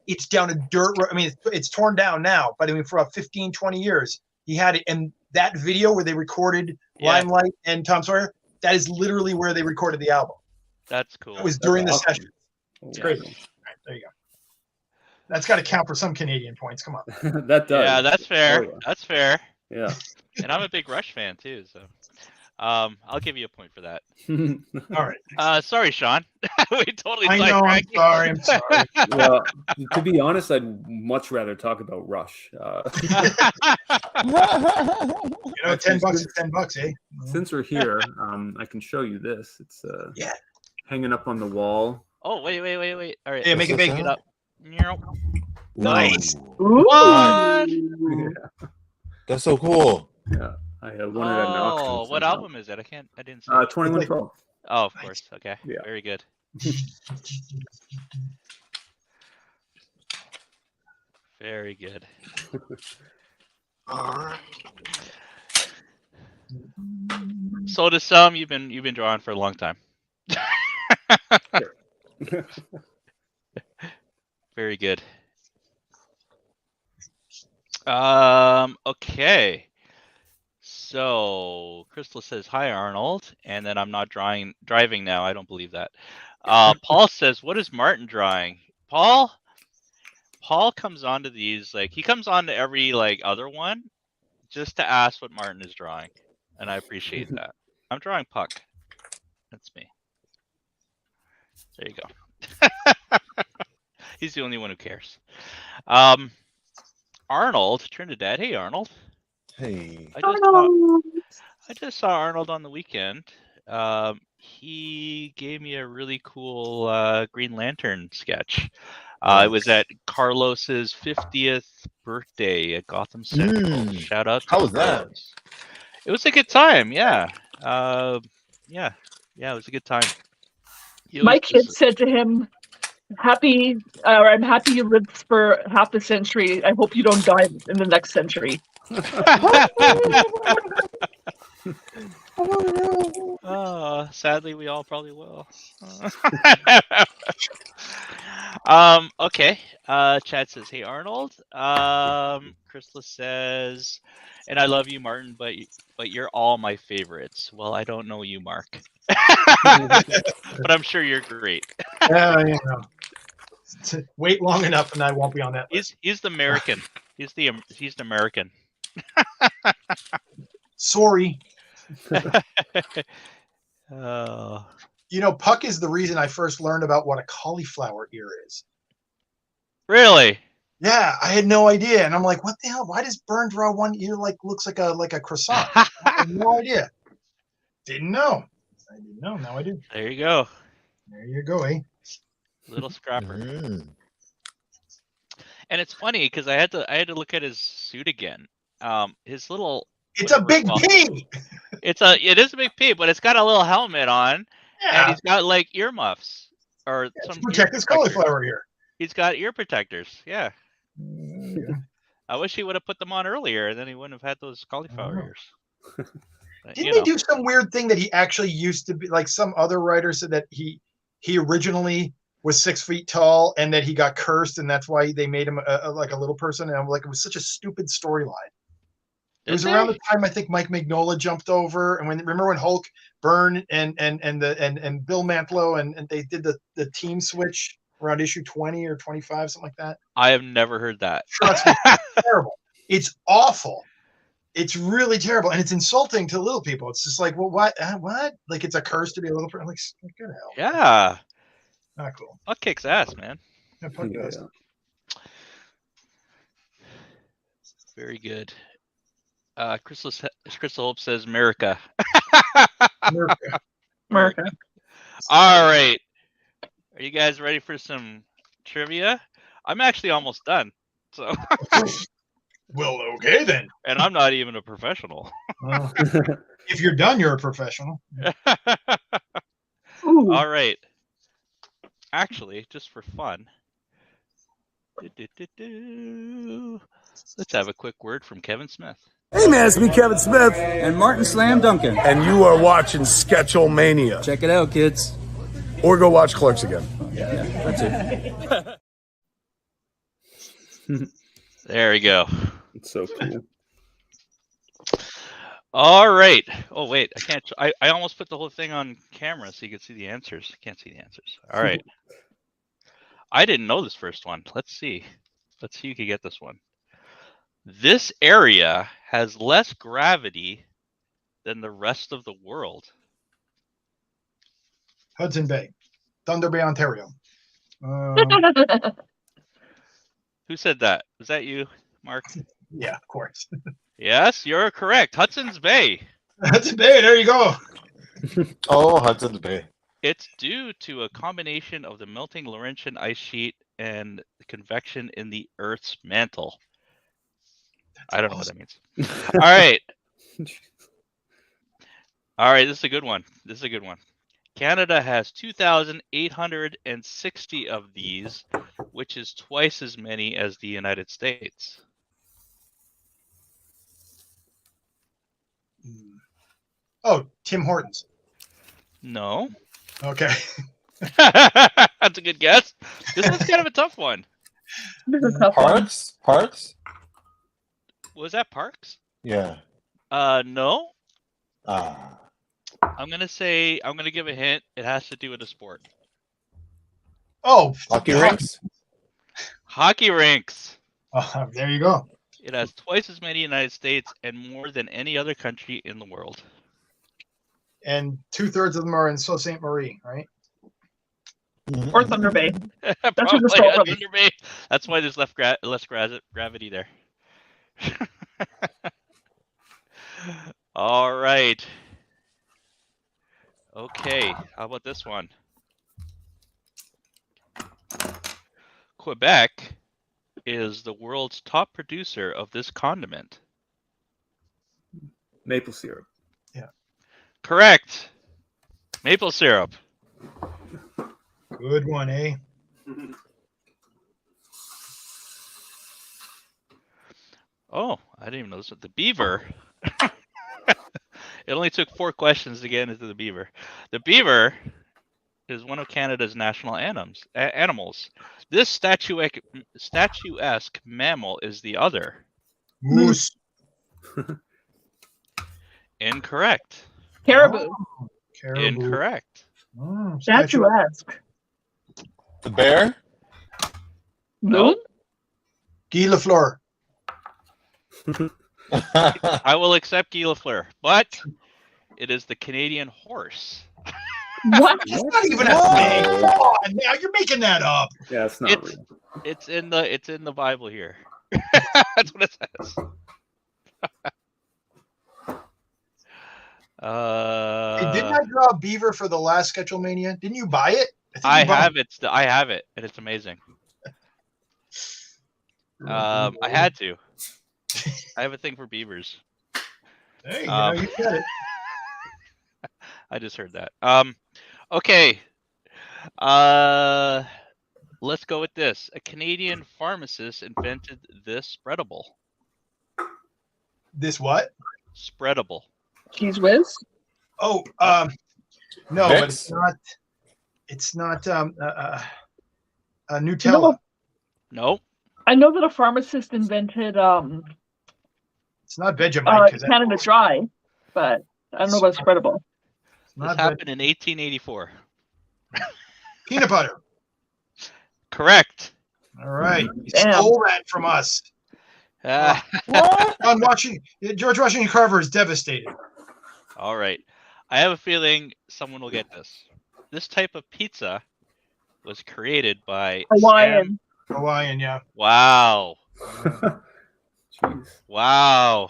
it's down a dirt road. I mean, it's torn down now, but I mean, for about 15, 20 years, he had it. And that video where they recorded Limelight and Tom Sawyer, that is literally where they recorded the album. That's cool. It was during the session. It's great. All right, there you go. That's got to count for some Canadian points. Come on. That does. Yeah, that's fair. Oh, yeah. That's fair. Yeah. And I'm a big Rush fan too, so I'll give you a point for that. All right. Sorry, Shawn. We totally. I know. I'm sorry. Well, to be honest, I'd much rather talk about Rush. $10 is $10, eh? Since we're here, I can show you this. It's hanging up on the wall. Oh, wait. All right. Yeah, make it big. It up. Nice. What? Yeah. That's so cool. Yeah, I wanted an auction. Oh, what album is it? I didn't see. 2112. Oh, of course. Okay. Yeah. Very good. Very good. All right. So to some, you've been drawing for a long time. Very good. Okay. So Crystal says, "Hi Arnold," and then I'm not driving now. I don't believe that. Paul says, "What is Martin drawing?" Paul comes on to these, like he comes on to every other one just to ask what Martin is drawing, and I appreciate that. I'm drawing Puck. That's me. There you go. He's the only one who cares. Arnold, Trinidad. Hey, Arnold. Hey. I just saw Arnold on the weekend. He gave me a really cool Green Lantern sketch. It was at Carlos's 50th birthday at Gotham Central. Shout out to How was that? It was a good time. Yeah. It was a good time. My kid said to him, I'm happy you lived for half a century. I hope you don't die in the next century. Sadly, we all probably will. Okay. Chad says, "Hey Arnold." Christmas says, "And I love you, Martin, but you're all my favorites." Well, I don't know you, Mark, but I'm sure you're great. You know, wait long enough, and I won't be on that list. He's the American. He's the American. Sorry. Oh. You know, Puck is the reason I first learned about what a cauliflower ear is. Really? Yeah, I had no idea, and I'm like, what the hell? Why does Burn draw one ear looks like a croissant? I had no idea. Didn't know. I didn't know. Now I do. There you go. There you go, eh? Little scrapper. Mm. And it's funny because I had to look at his suit again. His little. It's a big P. It is a big P, but it's got a little helmet on, Yeah. and he's got like earmuffs or To some protect his cauliflower ear. He's got ear protectors. Yeah. Yeah. I wish he would have put them on earlier, then he wouldn't have had those cauliflower know. ears. But, Didn't they do some weird thing that he actually used to be like some other writer said that he originally was 6 feet tall and that he got cursed and that's why they made him like a little person, and I'm like, it was such a stupid storyline. It was around the time I think Mike Mignola jumped over, and remember when Hulk, Byrne, and Bill Mantlo and they did the team switch around issue 20 or 25, something like that. I have never heard that. Trust me, it's terrible. It's awful. It's really terrible, and it's insulting to little people. It's just like, well, what? Like it's a curse to be a little person. Like, good hell. Yeah. Not cool. Puck kicks ass, man. Yeah, Puck does. Very good. Crystal Hope says America. America. All right. Are you guys ready for some trivia? I'm actually almost done. So. Well, okay then. And I'm not even a professional. If you're done, you're a professional. All right. Actually, just for fun. Let's have a quick word from Kevin Smith. Hey man, it's me, Kevin Smith. And Martin Slam Duncan. And you are watching Sketchlemania. Check it out, kids. Or go watch Clerks again. Yeah, that's it. There we go. It's so cool. All right. Oh, wait. I can't. I almost put the whole thing on camera so you could see the answers. I can't see the answers. All right. I didn't know this first one. Let's see. Let's see if you can get this one. This area has less gravity than the rest of the world. Hudson Bay. Thunder Bay, Ontario. Who said that? Was that you, Mark? Yeah, of course. Yes, you're correct. Hudson's Bay. Hudson Bay, there you go. Oh, Hudson's Bay. It's due to a combination of the melting Laurentian ice sheet and convection in the Earth's mantle. I don't know what that means. All right. All right, this is a good one. Canada has 2,860 of these, which is twice as many as the United States. Oh, Tim Hortons. No. Okay. That's a good guess. This one's kind of a tough one. Parks? Was that Parks? Yeah. No. Ah. I'm gonna give a hint. It has to do with a sport. Oh, Hockey rinks? Hockey rinks. Oh, there you go. It has twice as many United States and more than any other country in the world. And 2/3 of them are in Sault Ste. Marie, right? Or Thunder Bay. Probably Thunder Thunder Bay. That's why there's less gravity there. All right. Okay, how about this one? Quebec is the world's top producer of this condiment. Maple syrup. Yeah. Correct. Maple syrup. Good one, eh? Oh, I didn't even know this. The beaver. It only took 4 questions to get into the beaver. The beaver is one of Canada's national animals. This statuesque mammal is the other. Moose. Incorrect. Caribou. Oh, caribou. Incorrect. Oh, Statuesque. The bear? Loon? Guy Lafleur. I will accept Guy Lafleur, but it is the Canadian horse. What? It's not even a thing. Come on, now you're making that up. Yeah, it's not real. It's in the Bible here. That's what it says. Hey, didn't I draw a beaver for the last Sketchlemania? Didn't you buy it? I have it. I have it, and it's amazing. I had to. I have a thing for beavers. Hey, you said it. I just heard that. Okay. Let's go with this. A Canadian pharmacist invented this spreadable. This what? Spreadable. Cheese whiz? Oh, no, but Vicks? it's not Nutella. No. I know that a pharmacist invented It's not Vegemite. Canada Dry, but I don't know about spreadable. This happened in 1884. Peanut butter. Correct. All right. You Damn. stole that from us. George Washington Carver is devastated. All right. I have a feeling someone will get this. This type of pizza was created by Hawaiian. Hawaiian, yeah. Wow. Jeez. Wow.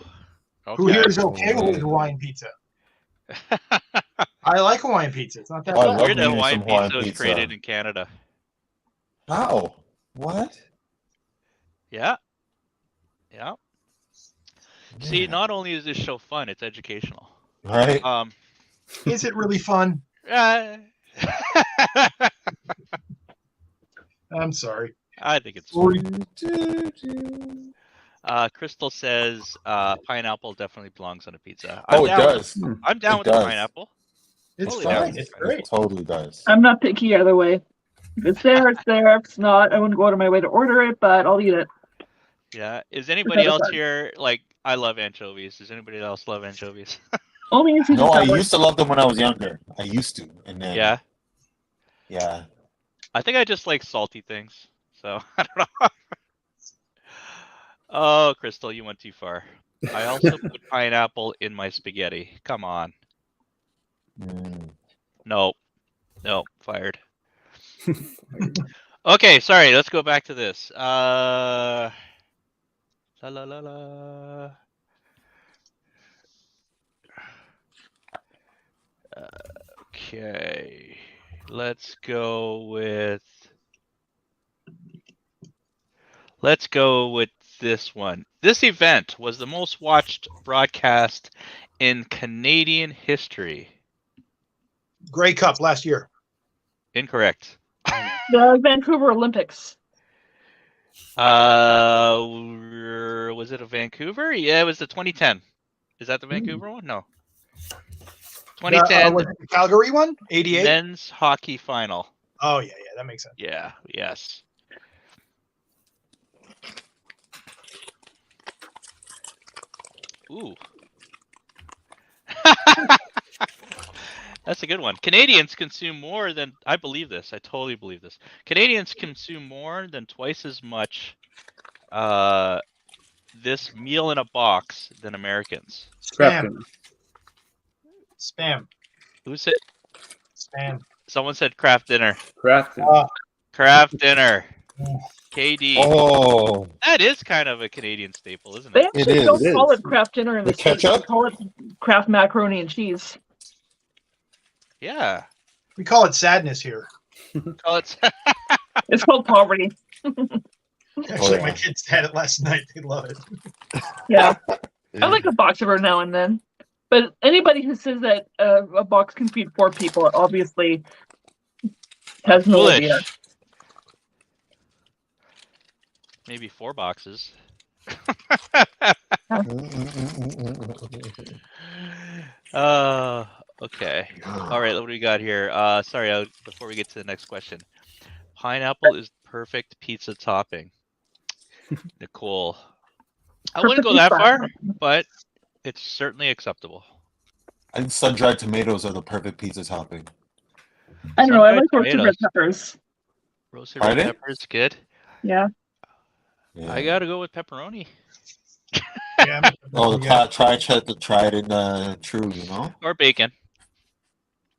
Who here is okay with Hawaiian pizza? I like Hawaiian pizza. It's not that I bad. love Weird that eating Hawaiian some Hawaiian pizza was pizza. created in Canada. How? What? Yeah. Yeah. See, Yeah. not only is this show fun, it's educational. Right? Is it really fun? I'm sorry. I think it's fun. Crystal says pineapple definitely belongs on a pizza. Oh, it does. I'm down It with the does. pineapple. It's Totally fine. down. It's It great. totally does. I'm not picky either way. If it's there, it's there. If it's not, I wouldn't go out of my way to order it, but I'll eat it. Yeah. Is anybody else here like I love anchovies? Does anybody else love anchovies? Only if you No, I just used to love them when I was younger. I used to, and then Yeah. yeah. I think I just like salty things. So I don't know. Oh, Crystal, you went too far. I also put pineapple in my spaghetti. Come on. No. No, fired. Okay, sorry, let's go back to this. La la la la. Okay. Let's go with this one. This event was the most watched broadcast in Canadian history. Grey Cup last year. Incorrect. the Vancouver Olympics. Was it a Vancouver? Yeah, it was the 2010. Is that the Vancouver one? No. 2010 was it the Calgary one? 88? men's hockey final. Oh, yeah, that makes sense. Yeah, yes. Ooh. That's a good one. Canadians consume more than, I believe this. I totally believe this. Canadians consume more than twice as much this meal in a box than Americans. Spam. Spam. Who said? Spam. Someone said craft dinner. Craft dinner. Craft dinner. KD. Oh, That is kind of a Canadian staple, isn't They it? actually is. don't It call is. it Kraft dinner in The the States. They ketchup? call it Kraft macaroni and cheese. Yeah. We call it sadness here. Call it. It's called poverty. Actually, yeah. my kids had it last night. They love it. Yeah. I like a box every now and then. But anybody who says that a box can feed 4 people obviously has no Foolish. idea. Maybe 4 boxes. Okay. All right. What do we got here? Sorry. Before we get to the next question, pineapple is perfect pizza topping. Nicole, I wouldn't go that far, but it's certainly acceptable. I think sun-dried tomatoes are the perfect pizza topping. I don't know. I like roasted red peppers. Roasted red peppers, good. Yeah. I gotta go with pepperoni. Yeah. Try it in true, you know. Or bacon.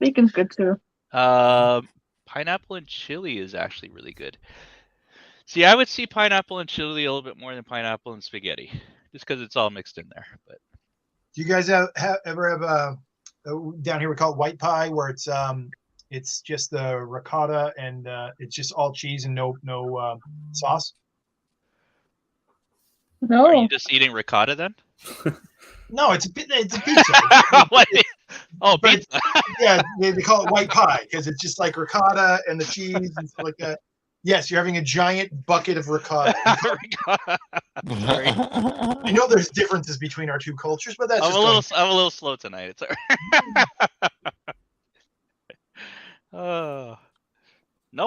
Bacon's good too. Pineapple and chili is actually really good. See, I would see pineapple and chili a little bit more than pineapple and spaghetti, just because it's all mixed in there. But do you guys ever have down here we call it white pie, where it's just the ricotta and it's just all cheese and no sauce? No. Are you just eating ricotta then? No, it's a pizza. Oh, pizza. Yeah, they call it white pie because it's just like ricotta and the cheese and stuff like that. Yes, you're having a giant bucket of ricotta. I know there's differences between our two cultures, but that's I'm a little slow tonight. It's no,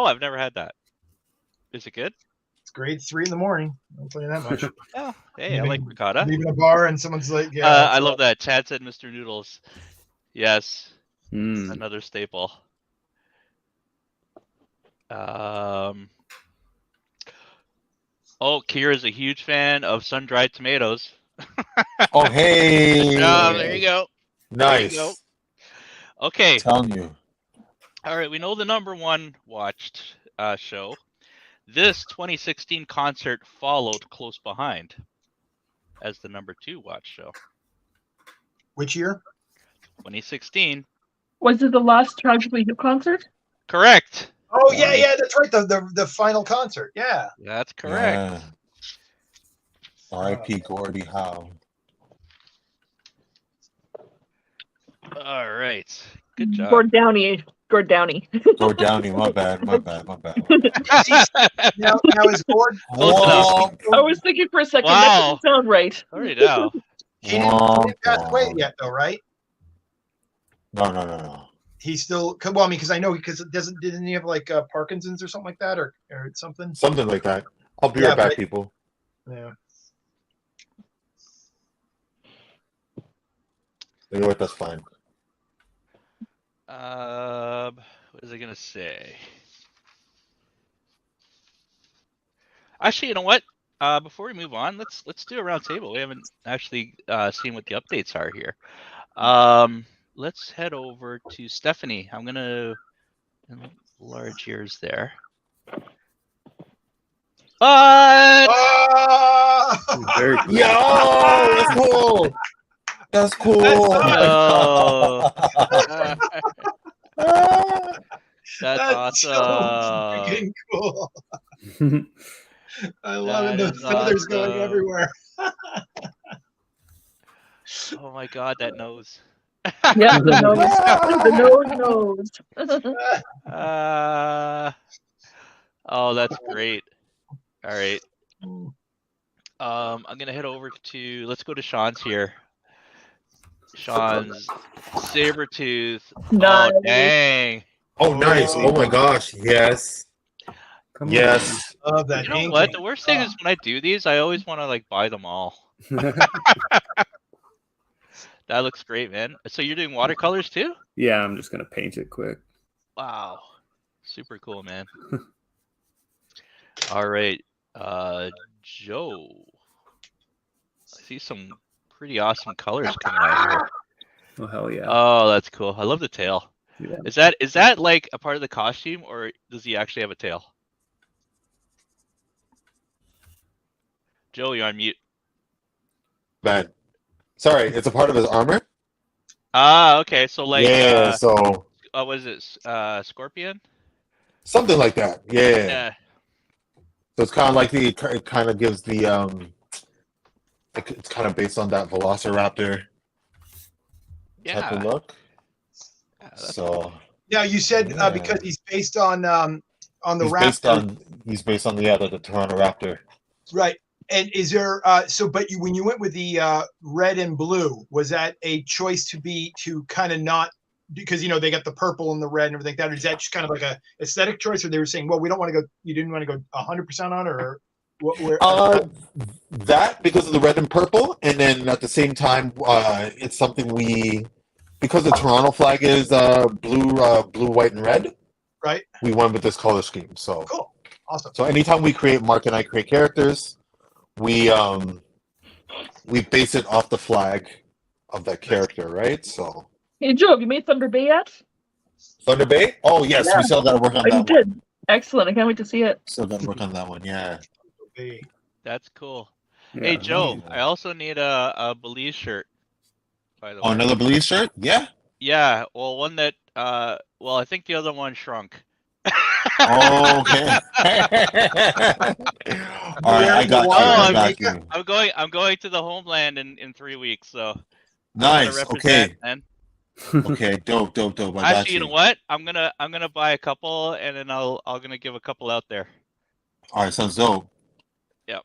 I've never had that. Is it good? It's grade 3 in the morning. I'll tell you that much. Oh, hey, I like ricotta. Leaving a bar and someone's like, yeah. I love that. Chad said Mr. Noodles. Yes. Another staple. Oh, Kira's a huge fan of sun-dried tomatoes. Oh, hey. There you go. Nice. There you go. Okay. I'm telling you. All right, we know the number one watched show. This 2016 concert followed close behind as the number 2 watched show. Which year? 2016. Was it the last Tragically Hip concert? Correct. Oh yeah, that's right. The final concert. Yeah. That's correct. Yeah. R.I.P. Gordie Howe. All right. Good job. Gord Downey. Go Downey. My bad. Now is Gord. I was thinking for a second. Wow. That doesn't sound right. Sorry now. He didn't pass away yet, though, right? No. He's still well. I mean, because I know didn't he have like Parkinson's or something like that, or something? Something like that. I'll be right back, people. Yeah. You know what? That's fine. What is I gonna say? Actually, you know what? Before we move on, let's do a round table. We haven't actually seen what the updates are here. Let's head over to Stephany. I'm gonna enlarge yours there. Very cool. Yo, that's cool. That's cool. That's awesome. So freaking cool. I love it. The feathers going everywhere. Oh my god, that nose. Yeah, the nose. The nose. Oh, that's great. All right. I'm gonna head over to. Let's go to Shawn's here. Shawn's Sabretooth. Nice. Oh dang. Oh, nice. Oh my gosh. Yes. Yes. Love that. You know what? The worst thing is when I do these, I always want to like buy them all. That looks great, man. So you're doing watercolors too? Yeah, I'm just gonna paint it quick. Wow. Super cool, man. All right. Joe. I see some pretty awesome colors coming out here. Oh hell yeah. Oh, that's cool. I love the tail. Yeah. Is that like a part of the costume, or does he actually have a tail? Joe, you're on mute. Bad. Sorry, it's a part of his armor? Ah, okay. So like so what is it? Scorpion? something like that. Yeah. Yeah. So it's kind of like it kind of gives the it's kind of based on that Velociraptor type of look. Yeah, So Yeah, you said because he's based on the raptor. He's based on the Toronto Raptor. Right. And is there when you went with the red and blue, was that a choice to kind of not because they got the purple and the red and everything. Is that just kind of like a aesthetic choice, or they were saying, well, we don't want to go. You didn't want to go 100% on it, or what? That because of the red and purple, and then at the same time, it's something because the Toronto flag is blue, white, and red. Right. We went with this color scheme. So cool, awesome. So anytime Mark and I create characters, we base it off the flag of that character, right? So. Hey Joe, have you made Thunder Bay yet? Thunder Bay? Oh yes, we still got to work on that You one. did. Excellent. I can't wait to see it. Still got to work on that one. Yeah. That's cool. Yeah. Hey Joe, I also need a Belize shirt. By the way. Oh, another Belize shirt? Yeah. Yeah. Well, one that. Well, I think the other one shrunk. Oh, okay. All right, I got you. I got you. I'm going to the homeland in 3 weeks, so. Nice. Okay. Man. Okay. Dope. Actually, you know what? I'm gonna buy a couple, and then I'm gonna give a couple out there. All right, sounds dope. Yep.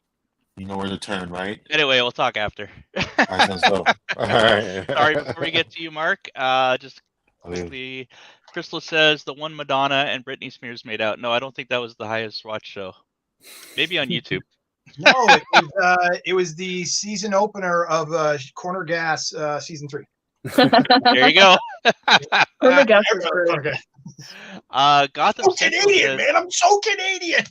You know where to turn, right? Anyway, we'll talk after. All right, sounds dope. All right. Sorry, before we get to you, Mark. Just quickly, Crystal says the one Madonna and Britney Spears made out. No, I don't think that was the highest watch show. Maybe on YouTube. No, it was the season opener of Corner Gas season 3. There you go. Corner Gas is Okay. Gotham I'm Central Canadian, says, man. I'm so Canadian.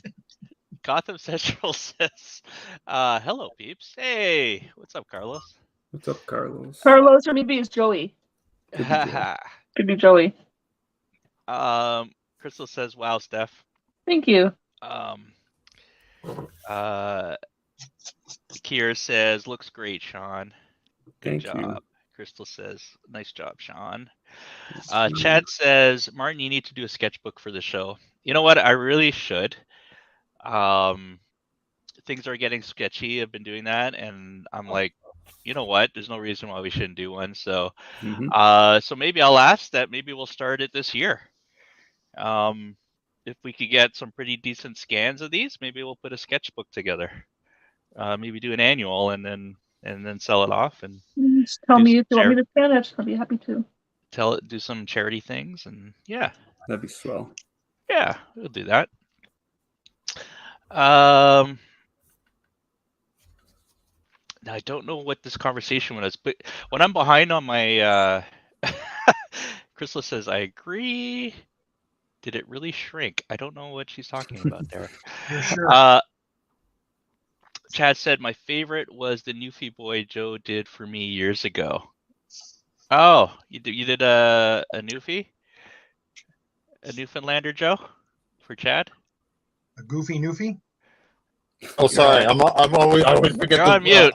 Gotham Central says, hello, peeps. Hey, what's up, Carlos? What's up, Carlos? Carlos, or maybe it's Joey. Could be Joey. Crystal says, wow, Steph. Thank you. Kier says, looks great, Shawn. Good Thank job. you. Crystal says, nice job, Shawn. Chad says, Martin, you need to do a sketchbook for the show. You know what? I really should. Things are getting sketchy. I've been doing that, and I'm like, you know what? There's no reason why we shouldn't do one. So, so maybe I'll ask that. Maybe we'll start it this year. If we could get some pretty decent scans of these, maybe we'll put a sketchbook together. Maybe do an annual and then sell it off and just tell me if you want me to scan it. I'll be happy to. Do some charity things, and yeah, That'd be swell. yeah, we'll do that. Now I don't know what this conversation was, but when I'm behind on my Crystal says, I agree. Did it really shrink? I don't know what she's talking about there. Sure. Chad said my favorite was the Newfie boy Joe did for me years ago. Oh, you did a Newfie? A Newfoundlander, Joe? For Chad? A goofy Newfie? Oh, sorry. I always forget. You're on mute.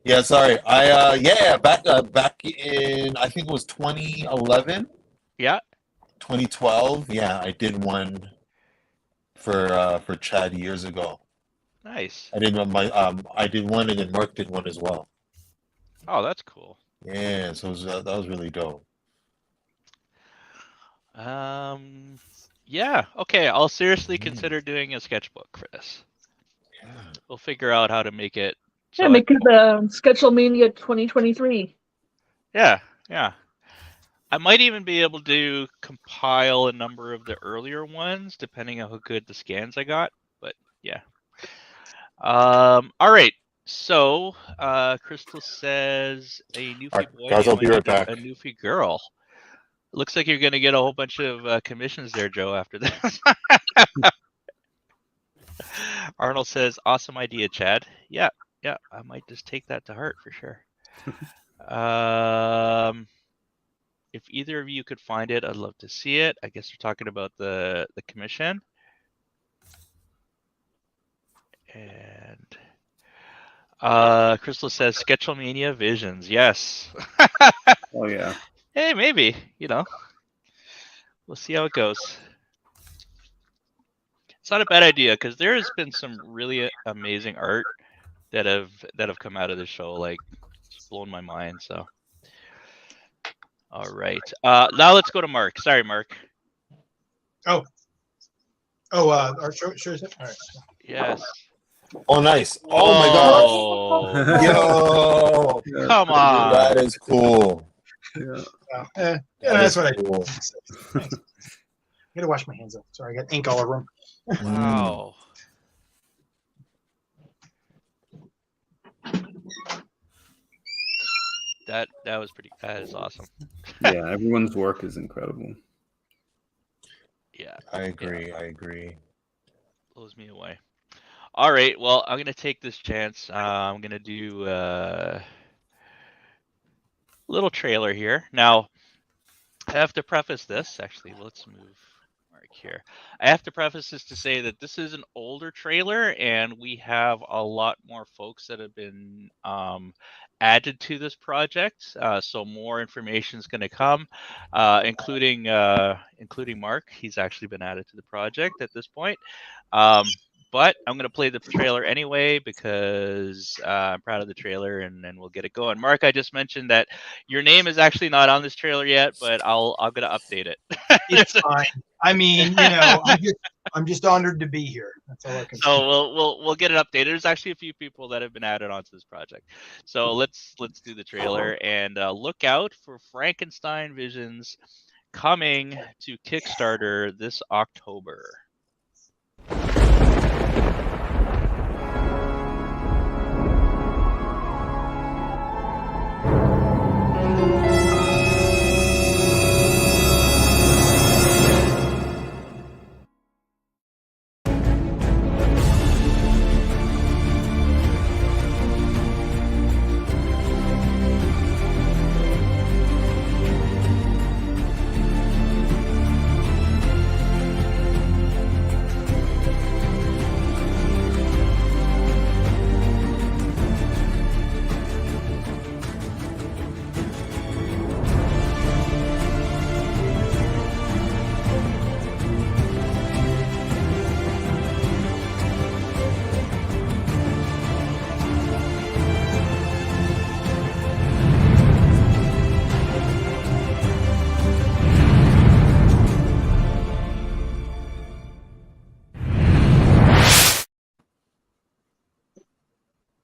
Yeah, sorry. Back in, I think it was 2011. Yeah. 2012. Yeah, I did one for Chad years ago. Nice. I did one, and then Mark did one as well. Oh, that's cool. Yeah, so that was really dope. Yeah. Okay, I'll seriously consider doing a sketchbook for this. Yeah. We'll figure out how to make it. Yeah, make it Sketchlemania 2023. Yeah. I might even be able to compile a number of the earlier ones, depending on how good the scans I got. But yeah. All right. So, Crystal says a Newfie boy. Guys, I'll be right back. A Newfie girl. Looks like you're going to get a whole bunch of commissions there, Joe, after this. Arnold says, awesome idea, Chad. Yeah, I might just take that to heart for sure. If either of you could find it, I'd love to see it. I guess you're talking about the commission. And Crystal says, Sketchlemania Visions. Yes. Oh, yeah. Hey, maybe, we'll see how it goes. It's not a bad idea because there has been some really amazing art that have come out of the show. Like, it's blown my mind. So, all right. Now let's go to Mark. Sorry, Mark. Our show. Sure. All right. Yes. Oh, nice. Oh my god. Oh, Yo. come on. That is cool. Yeah. So, that's what I do. cool. I gotta wash my hands up. Sorry, I got ink all over them. Wow. That was pretty. That is awesome. Yeah, everyone's work is incredible. Yeah. I agree. Blows me away. All right. Well, I'm gonna take this chance. I'm gonna do a little trailer here. Now, I have to preface this. Actually, let's move Mark here. I have to preface this to say that this is an older trailer, and we have a lot more folks that have been added to this project. So more information is going to come, including Mark. He's actually been added to the project at this point. But I'm going to play the trailer anyway because I'm proud of the trailer, and we'll get it going. Mark, I just mentioned that your name is actually not on this trailer yet, but I'm going to update it. It's fine. I mean, I'm just honored to be here. That's all I can say. So we'll get it updated. There's actually a few people that have been added onto this project. So let's do the trailer and look out for Frankenstein Visions coming to Kickstarter this October.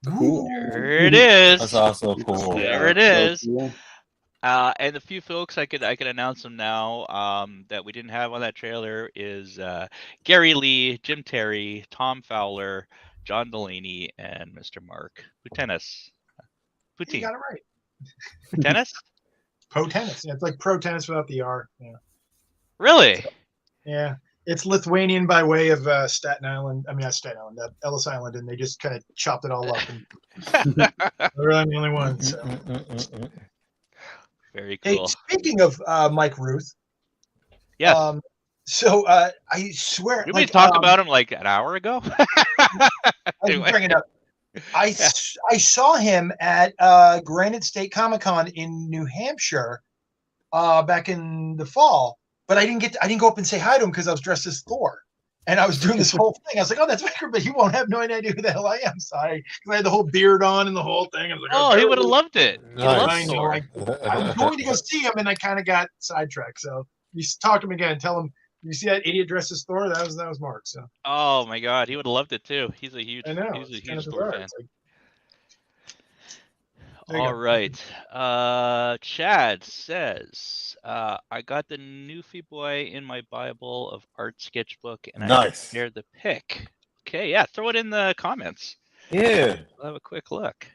Cool. There it is. That's also cool. There it so is. cool. And a few folks I could announce them now that we didn't have on that trailer is Gary Lee, Jim Terry, Tom Fowler, John Delaney, and Mr. Mark Poutenis. You got it right. Poutenis? Poutenis. Yeah, it's like pro tennis without the R. Yeah. Really? Yeah. It's Lithuanian by way of Staten Island. I mean, not Staten Island, Ellis Island, and they just kind of chopped it all up. And they're the only one. So. Very cool. Hey, speaking of Mike Ruth. Yes. So I swear. Did we talk about him like an hour ago? I Anyway. bring it up. I saw him at Granite State Comic Con in New Hampshire back in the fall. But I didn't go up and say hi to him because I was dressed as Thor, and I was doing this whole thing. I was like, "Oh, that's Vicar," but he won't have no idea who the hell I am. Sorry, because I had the whole beard on and the whole thing. I was like, Oh, he would have loved it. He Nice. loves Thor. I was going to go see him, and I kind of got sidetracked. So you talk to him again. Tell him you see that idiot dressed as Thor. That was Mark. So. Oh my God, he would have loved it too. He's a huge Thor fan. All right. Chad says, I got the Newfie Boy in my Bible of art sketchbook, and I compared the pic. Okay, yeah, throw it in the comments. Yeah. We'll have a quick look.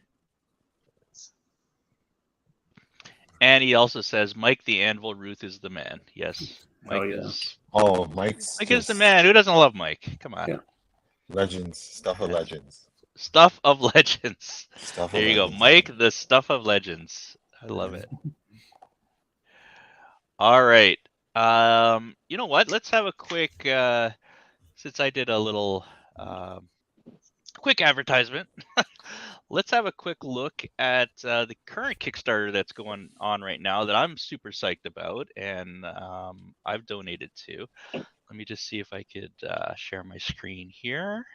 And he also says, Mike the Anvil Ruth is the man. Yes. Mike is. Oh, Mike's. Mike is the man. Who doesn't love Mike? Come on. Yeah. Legends. Stuff of legends. Stuff of legends. Stuff There of you legends. go. Mike, the stuff of legends. I love it. All right. You know what? Let's have a quick, since I did a little quick advertisement, let's have a quick look at the current Kickstarter that's going on right now that I'm super psyched about and I've donated to. Let me just see if I could share my screen here.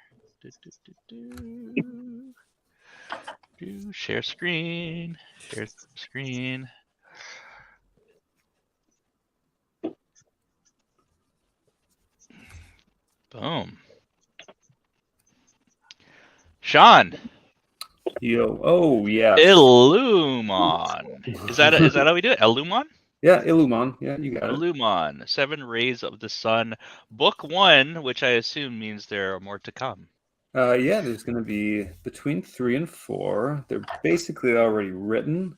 Share screen. Share screen. Boom. Shawn. Yo. Oh yeah. Illumon. Is that how we do it? Illumon? Yeah, Illumon. Yeah, you got it. Illumon, 7 Rays of the Sun, Book 1, which I assume means there are more to come. Yeah, there's going to be between 3 and 4. They're basically already written.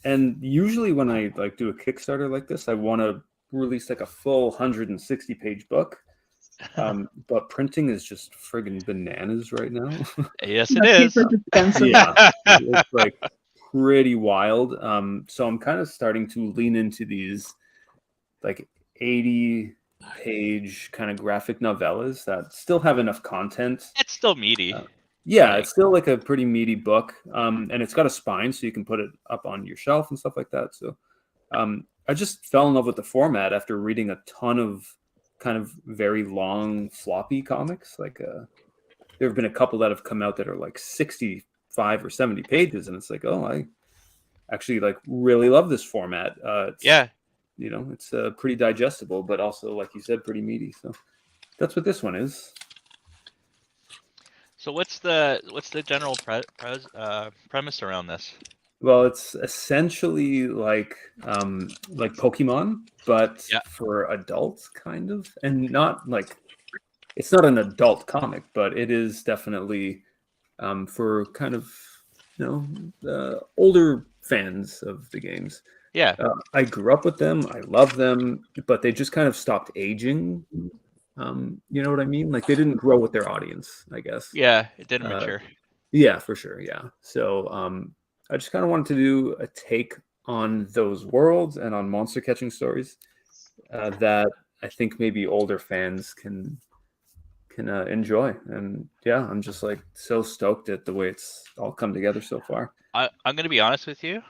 And usually when I do a Kickstarter like this, I want to release like a full 160-page book. But printing is just friggin' bananas right now. Yes, it is. Yeah, it's like pretty wild. So I'm kind of starting to lean into these like 80-page kind of graphic novellas that still have enough content. It's still meaty. Yeah, it's still like a pretty meaty book. And it's got a spine, so you can put it up on your shelf and stuff like that. So I just fell in love with the format after reading a ton of kind of very long floppy comics. Like there have been a couple that have come out that are like 65 or 70 pages, and it's like, oh, I actually like really love this format. It's pretty digestible, but also, like you said, pretty meaty. So that's what this one is. So what's the general premise around this? Well, it's essentially like Pokemon, but for adults, kind of, and not like it's not an adult comic, but it is definitely for kind of older fans of the games. Yeah, I grew up with them. I love them, but they just kind of stopped aging. You know what I mean? Like they didn't grow with their audience, I guess. Yeah, it didn't mature. Yeah, for sure. Yeah. So I just kind of wanted to do a take on those worlds and on monster catching stories that I think maybe older fans can enjoy. And yeah, I'm just like so stoked at the way it's all come together so far. I'm going to be honest with you.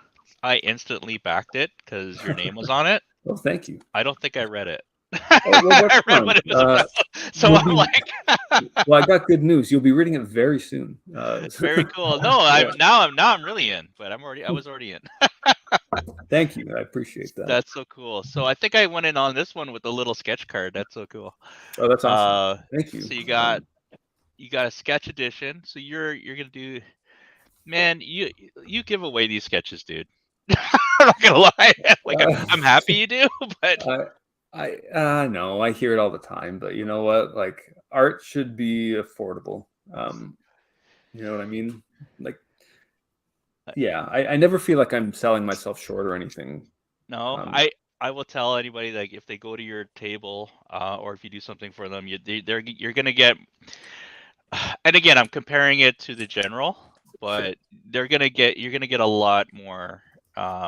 I instantly backed it because your name was on it. Well, thank you. I don't think I read it. I read what it was about. So I'm like, well, I got good news. You'll be reading it very soon. Very cool. No, I'm really in, but I was already in. Thank you. I appreciate that. That's so cool. So I think I went in on this one with a little sketch card. That's so cool. Oh, that's awesome. Thank you. So you got a sketch edition. So you're gonna do, man. You give away these sketches, dude. I'm not gonna lie. Like I'm happy you do, but. I know I hear it all the time, but you know what? Like art should be affordable. You know what I mean? Like, yeah, I never feel like I'm selling myself short or anything. No, I will tell anybody, like, if they go to your table or if you do something for them, you're gonna get. And again, I'm comparing it to the general, but you're gonna get a lot more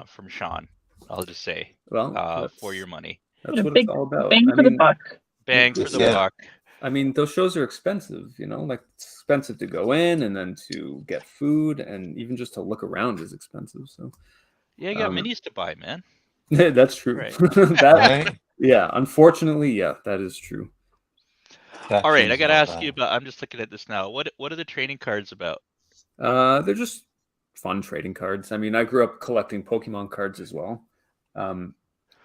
from Shawn. I'll just say, for your money. That's what it's all about. Bang for the buck. Bang for the buck. I mean, those shows are expensive, like it's expensive to go in and then to get food, and even just to look around is expensive. So yeah, you got minis to buy, man. That's true. Right. Yeah, unfortunately, yeah, that is true. All right, I gotta ask you about. I'm just looking at this now. What are the trading cards about? They're just fun trading cards. I mean, I grew up collecting Pokemon cards as well.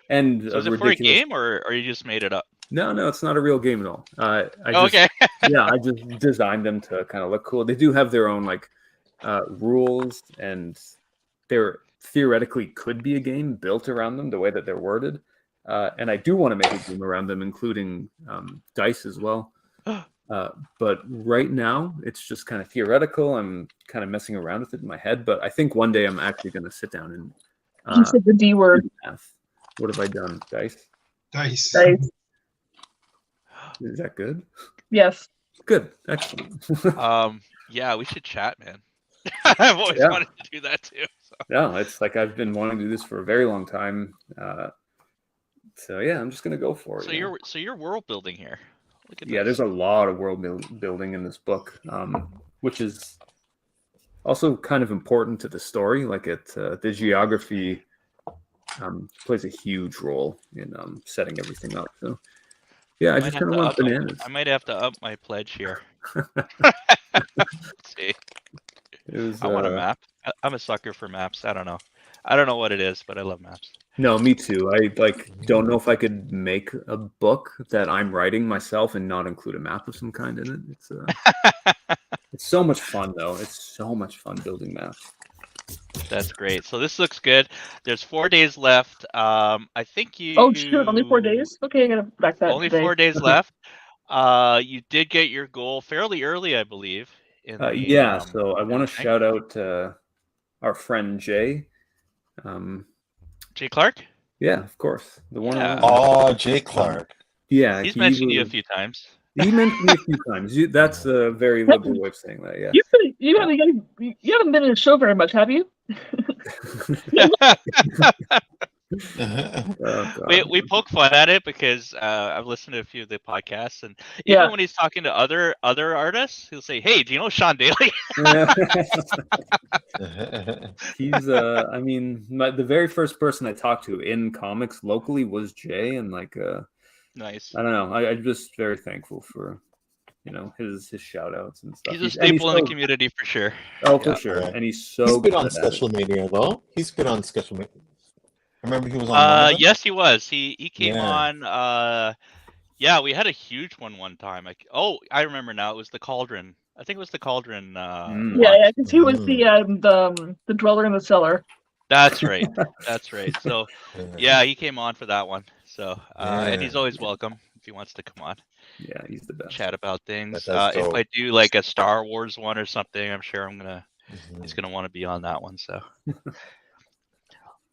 And so is it for a game or you just made it up? No, it's not a real game at all. Okay. Yeah, I just designed them to kind of look cool. They do have their own rules, and there theoretically could be a game built around them the way that they're worded. And I do want to make a game around them, including dice as well. But right now, it's just kind of theoretical. I'm kind of messing around with it in my head, but I think one day I'm actually going to sit down and. You said the D word. What have I done? Dice. Dice. Is that good? Yes. Good. Excellent. Yeah, we should chat, man. I've always wanted to do that too. So. Yeah, it's like I've been wanting to do this for a very long time. So yeah, I'm just gonna go for it. So you're world building here. Look at this. There's a lot of world building in this book, which is also kind of important to the story. Like the geography plays a huge role in setting everything up. So yeah, I just kind of want bananas. I might have to up my pledge here. Let's see. I want a map. I'm a sucker for maps. I don't know what it is, but I love maps. No, me too. I don't know if I could make a book that I'm writing myself and not include a map of some kind in it. It's so much fun though. It's so much fun building maps. That's great. So this looks good. There's 4 days left. I think you. Oh shit! Only 4 days. Okay, I gotta back that Only today. 4 days left. You did get your goal fairly early, I believe. In the, yeah. So I want to thing. shout out our friend Jay. Jay Clark. Yeah, of course. The one. Yeah. Oh, Jay Clark. Yeah, He's mentioned you a few times. He mentioned me a few times. That's a very liberal way of saying that. Yeah. You haven't been in the show very much, have you? We poke fun at it because I've listened to a few of the podcasts, and even when he's talking to other artists, he'll say, "Hey, do you know Shawn Daley?" He's I mean, the very first person I talked to in comics locally was Jay, and like nice. I don't know. I'm just very thankful for his shout outs and stuff. He's a staple in the community for sure. Oh, for sure. And he's good on Sketchlemania though. He's good on Sketchlemania. I remember he was on. Yes, he was. He came on. Yeah, we had a huge one time. I remember now. It was the Cauldron. I think it was the Cauldron. Yeah, because he was the dweller in the cellar. That's right. That's right. So, yeah, he came on for that one. So, and he's always welcome if he wants to come on. Yeah, he's the best. Chat about things. If I do like a Star Wars one or something, I'm sure he's gonna want to be on that one. So,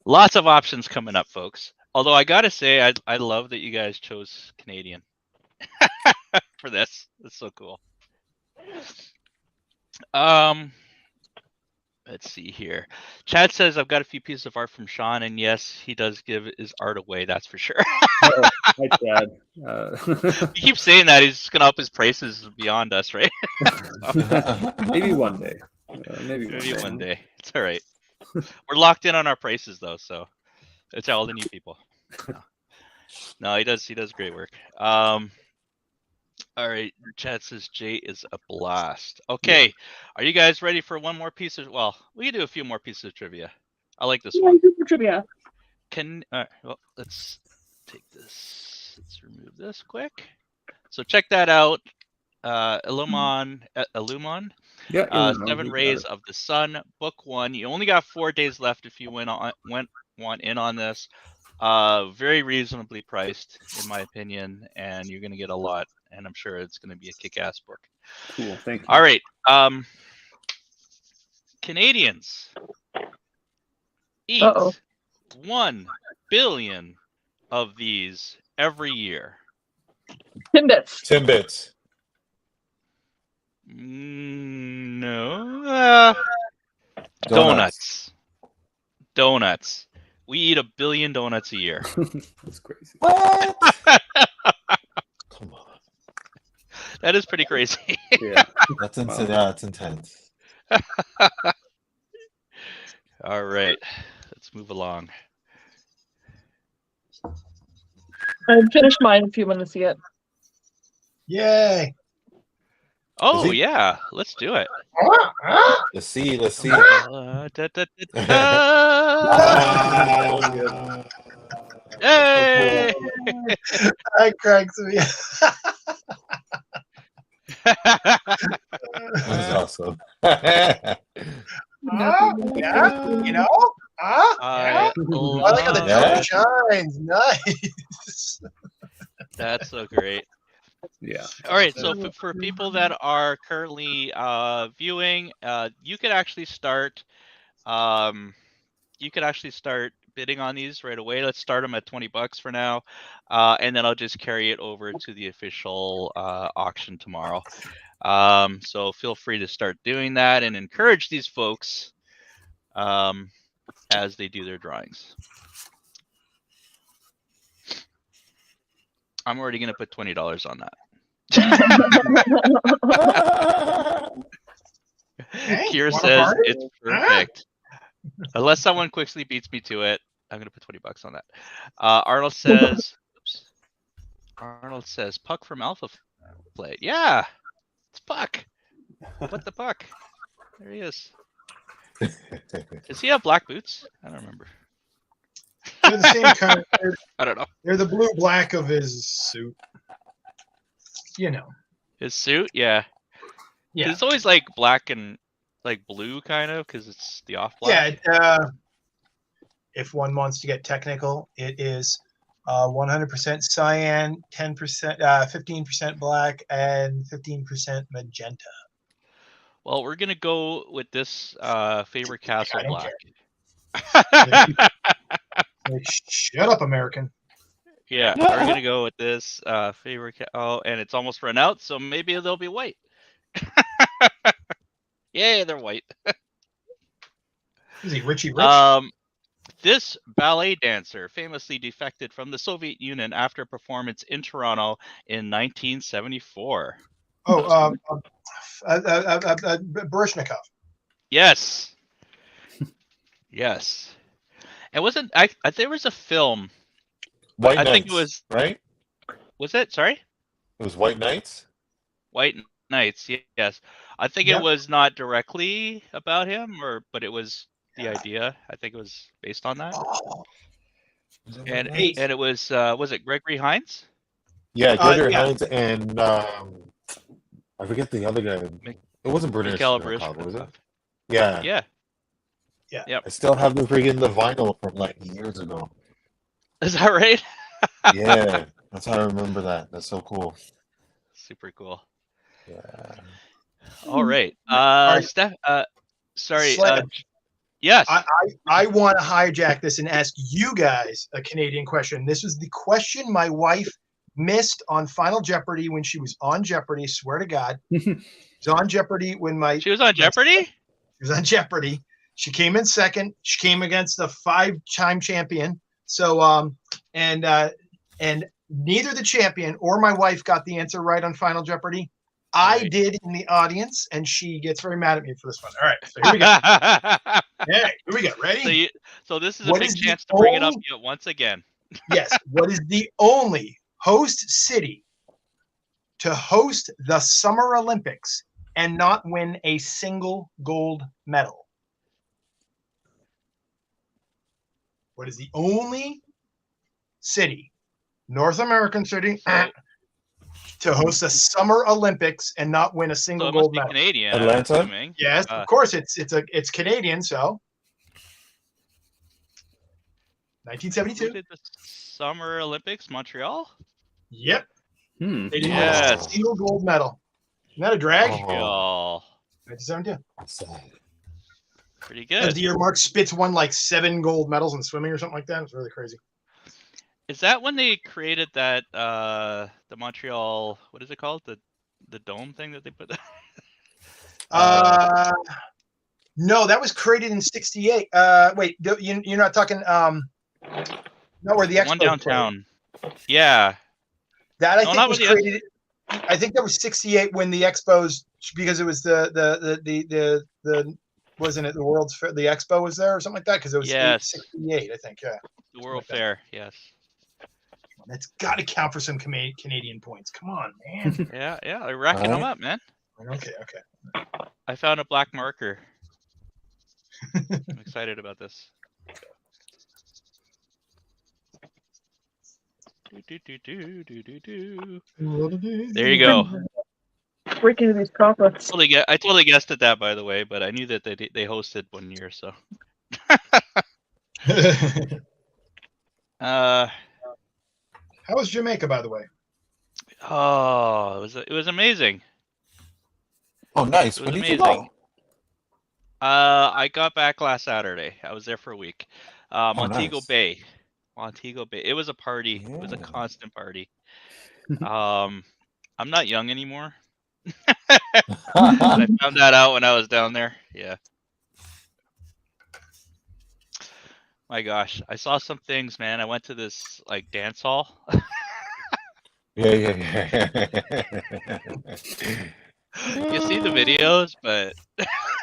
lots of options coming up, folks. Although I gotta say, I love that you guys chose Canadian for this. It's so cool. Let's see here. Chad says I've got a few pieces of art from Shawn, and yes, he does give his art away. That's for sure. Hi, Chad. He keeps saying that he's just gonna up his prices beyond us, right? Maybe one day. Maybe one day. It's all right. We're locked in on our prices though, so it's all the new people. No, he does great work. All right, Chad says Jay is a blast. Okay, are you guys ready for one more piece of? Well, we can do a few more pieces of trivia. I like this one. Trivia. Well, let's take this. Let's remove this quick. So check that out. Illumon. Yeah. 7 Rays of the Sun, book 1. You only got 4 days left if you want in on this. Very reasonably priced, in my opinion, and you're going to get a lot. And I'm sure it's going to be a kick-ass book. Cool, thank you. All right. Canadians eat 1 billion of these every year. Timbits. No. Donuts. We eat 1 billion donuts a year. That's crazy. What? Come on. That is pretty crazy. Yeah. That's intense. All right. Let's move along. I finished mine if you want to see it. Yay! Oh yeah, let's do it. Let's see. Hey! That cracks me. That was awesome. Yeah, you know? I like how the color shines. Nice. That's so great. Yeah. All right. So for people that are currently viewing, you could actually start. Bidding on these right away. Let's start them at $20 for now, and then I'll just carry it over to the official auction tomorrow. So feel free to start doing that and encourage these folks as they do their drawings. I'm already going to put $20 on that. Kier says it's perfect. Unless someone quickly beats me to it, I'm going to put $20 on that. Arnold says Puck from Alpha Plate. Yeah, it's Puck. What the Puck? There he is. Does he have black boots? I don't remember. They're the same color. I don't know. They're the blue-black of his suit. You know. His suit? Yeah. Yeah. It's always like black and like blue, kind of, because it's the off black. Yeah. If one wants to get technical, it is 100% cyan, 10%, 15% black, and 15% magenta. Well, we're gonna go with this favorite castle I don't black. Like, shut up, American. Yeah, we're gonna go with this favorite. Oh, and it's almost run out, so maybe they'll be white. Yay, they're white. Is he Richie Rich? This ballet dancer famously defected from the Soviet Union after a performance in Toronto in 1974. Oh, Baryshnikov. Yes. Yes. It wasn't. There was a film. White I Knights, think it was. right? Was it? Sorry. It was White Knights. White Knights. Yes. I think Yep. it was not directly about him, but it was the idea. I think it was based on that. Oh. And it was it Gregory Hines? Yeah, Gregory yeah. Hines and I forget the other guy. It wasn't British, Mikhail was it? Baryshnikov. Yeah. Yeah. Yeah. Yep. I still have the vinyl from like years ago. Is that right? Yeah, that's how I remember that. That's so cool. Super cool. Yeah. All right. Steph. Sorry. Slam. Yes. I want to hijack this and ask you guys a Canadian question. This was the question my wife missed on Final Jeopardy when she was on Jeopardy. Swear to God, she was on Jeopardy when she was on Jeopardy. She was on Jeopardy. She came in second. She came against a 5-time champion. So and neither the champion or my wife got the answer right on Final Jeopardy. I did in the audience, and she gets very mad at me for this one. All right, so here we go. Hey, here we go. Ready? So this is a big chance to bring it up yet once again. Yes. What is the only host city to host the Summer Olympics and not win a single gold medal? What is the only city, North American city, to host the Summer Olympics and not win a single gold medal? Canadian. Atlanta. Yes, of course it's Canadian. So 1972. Who did the Summer Olympics? Montreal. Yep. They didn't win Yes. a single gold medal. Isn't that a drag? Montreal. 1972. Pretty That was good. the year Mark Spitz won like 7 gold medals in swimming or something like that. It was really crazy. Is that when they created that the Montreal, what is it called? The dome thing that they put there? No, that was created in '68. Wait, you're not talking no, where the Expo one downtown. Yeah. That I No, think not was with the created. I think that was '68 when the Expos, because it was the wasn't it the World's Fair? The Expo was there or something like that, because it was Yes. '68, I think. Yeah, The World Fair. Yes. that's got to count for some Canadian points. Come on, man. Yeah. They're racking them up, man. Okay. I found a black marker. I'm excited about this. There you go. Breaking into these chocolates. I totally guessed at that, by the way, but I knew that they hosted one year, so. How was Jamaica, by the way? Oh, it was amazing. Oh, nice. It was When did you amazing. go? I got back last Saturday. I was there for a week. Montego nice. Bay. Montego Bay. It was a party. It was a constant party. I'm not young anymore. I found that out when I was down there. Yeah. My gosh, I saw some things, man. I went to this like dance hall. Yeah. You see the videos, but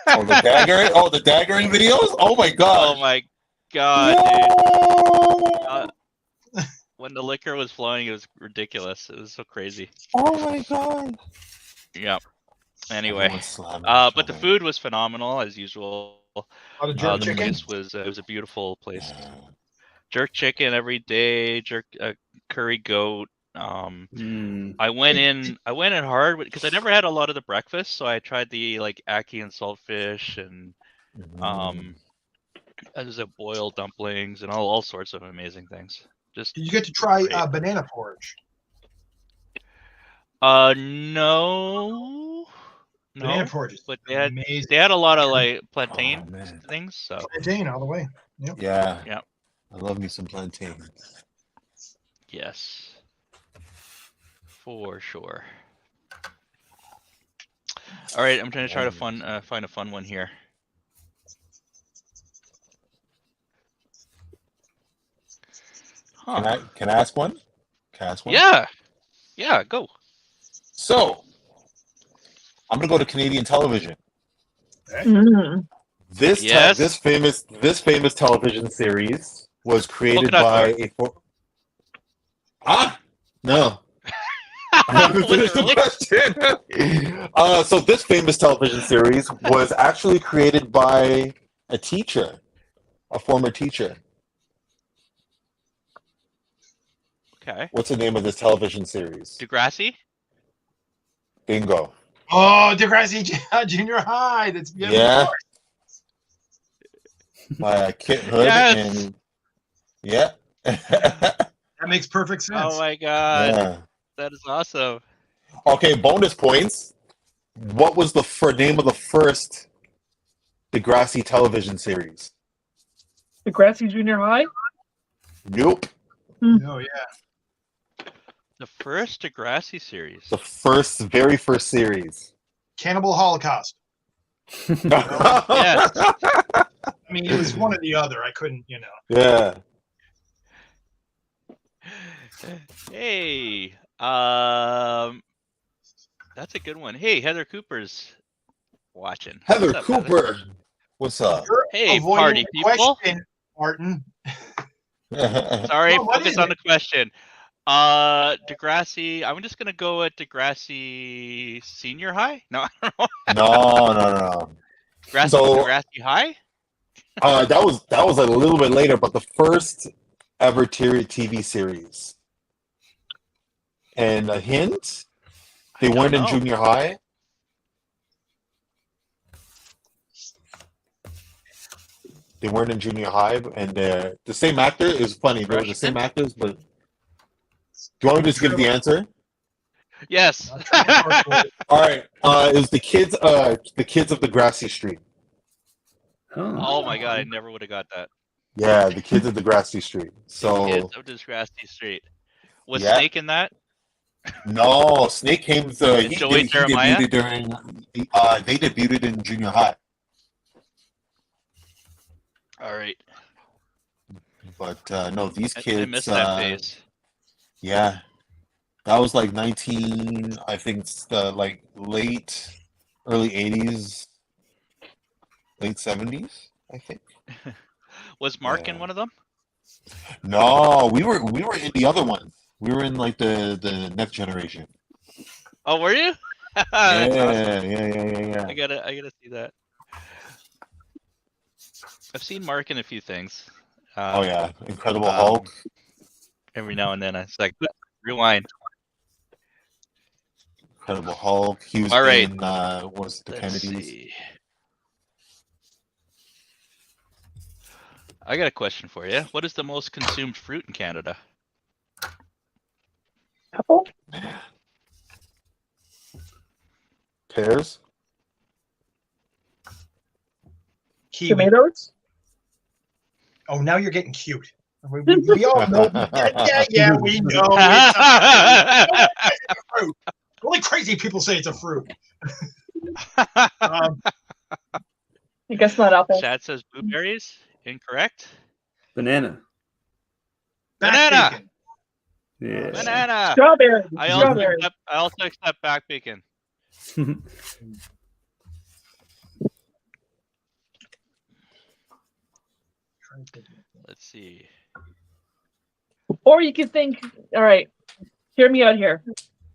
Oh, the daggering! Oh, the daggering videos! Oh my god! oh my god, dude. When the liquor was flowing, it was ridiculous. It was so crazy. Oh my god! Yeah. Anyway, Everyone's slamming each but the other. food was phenomenal as usual. The jerk The chicken. place was it was a beautiful place. Yeah. Jerk chicken every day. Curry goat. I went in hard because I never had a lot of the breakfast, so I tried the like ackee and saltfish and as a boiled dumplings and all sorts of amazing things. Just Did you get to try great. banana porridge? No, Banana porridge is but amazing. they had a lot of like plantain things. So Plantain all the way. Yep. Yeah. Yeah. I love me some plantain. Yes, for sure. All right, I'm trying to find a fun one here. Huh. Can I ask one? Can I ask one? Yeah, go. So, I'm gonna go to Canadian television. Mm. This famous television series was created by no. I haven't finished the question. So this famous television series was actually created by a former teacher. Okay. What's the name of this television series? Degrassi? Bingo. Oh, Degrassi Junior High. That's yeah. Kit Hood and yeah. That makes perfect sense. Oh my god. Yeah. That is awesome. Okay, bonus points. What was the name of the first Degrassi television series? Degrassi Junior High? Nope. Oh, yeah. The first Degrassi series. The very first series. Cannibal Holocaust. Yes. I mean, it was one or the other. I couldn't, Yeah. Hey, that's a good one. Hey, Heather Cooper's watching. Heather What's up, Cooper. Heather? What's up? Hey, party people. Question, Martin. Sorry, Well, what focus is on it? the question. Degrassi. I'm just gonna go at Degrassi Senior High. No, I don't know. No. Degrassi High. That was a little bit later, but the first ever TV series. And a hint, they weren't in junior high. They weren't in junior high, and the same actor is funny. They were the same actors, but do you want me to just give the answer? Yes. All right. It was the kids of Degrassi Street. Oh my god, I never would have got that. Yeah, the kids of Degrassi Street. So Kids of Degrassi Street. Was Snake in that? No, Snake came to Joey Jeremiah? they debuted in junior high. All right. But no, these kids I missed that phase. Yeah. That was like 19, I think like early 80s, late 70s, I think. Was Mark in one of them? No, we were in the other one. We were in like the next generation. Oh, were you? Yeah. I gotta see that. I've seen Mark in a few things. Oh yeah, Incredible Hulk. Every now and then, it's like rewind. Incredible Hulk. He was in was the Kennedys. See. I got a question for you. What is the most consumed fruit in Canada? Apple? Pears? Kiwi. Tomatoes? Oh, now you're getting cute. We all know. Yeah, we know. It's a fruit. Only crazy people say it's a fruit. I guess not apple. Chad says blueberries. Incorrect. Banana. Banana. Bacon. Yeah. Banana. Strawberry. I also accept back bacon. Let's see. Or you could think, all right, hear me out here.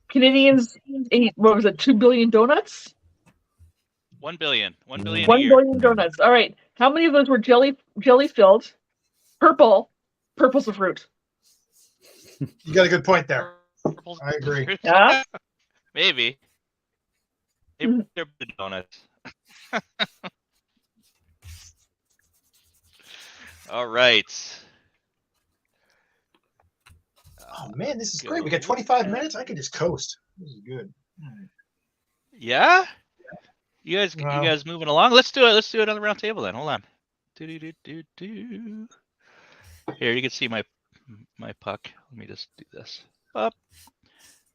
Canadians ate, what was it, 2 billion donuts? 1 billion. 1 billion. 1 billion donuts. All right. How many of those were jelly filled? Purple. Purple's a fruit. You got a good point there. I agree. Yeah. Maybe. Maybe they're the donuts. All right. Oh man, this is great. We got 25 minutes. I can just coast. This is good. Yeah. You Wow. guys moving along? Let's do it. Let's do it on the round table then. Hold on. Do. Here, you can see my puck. Let me just do this. Up.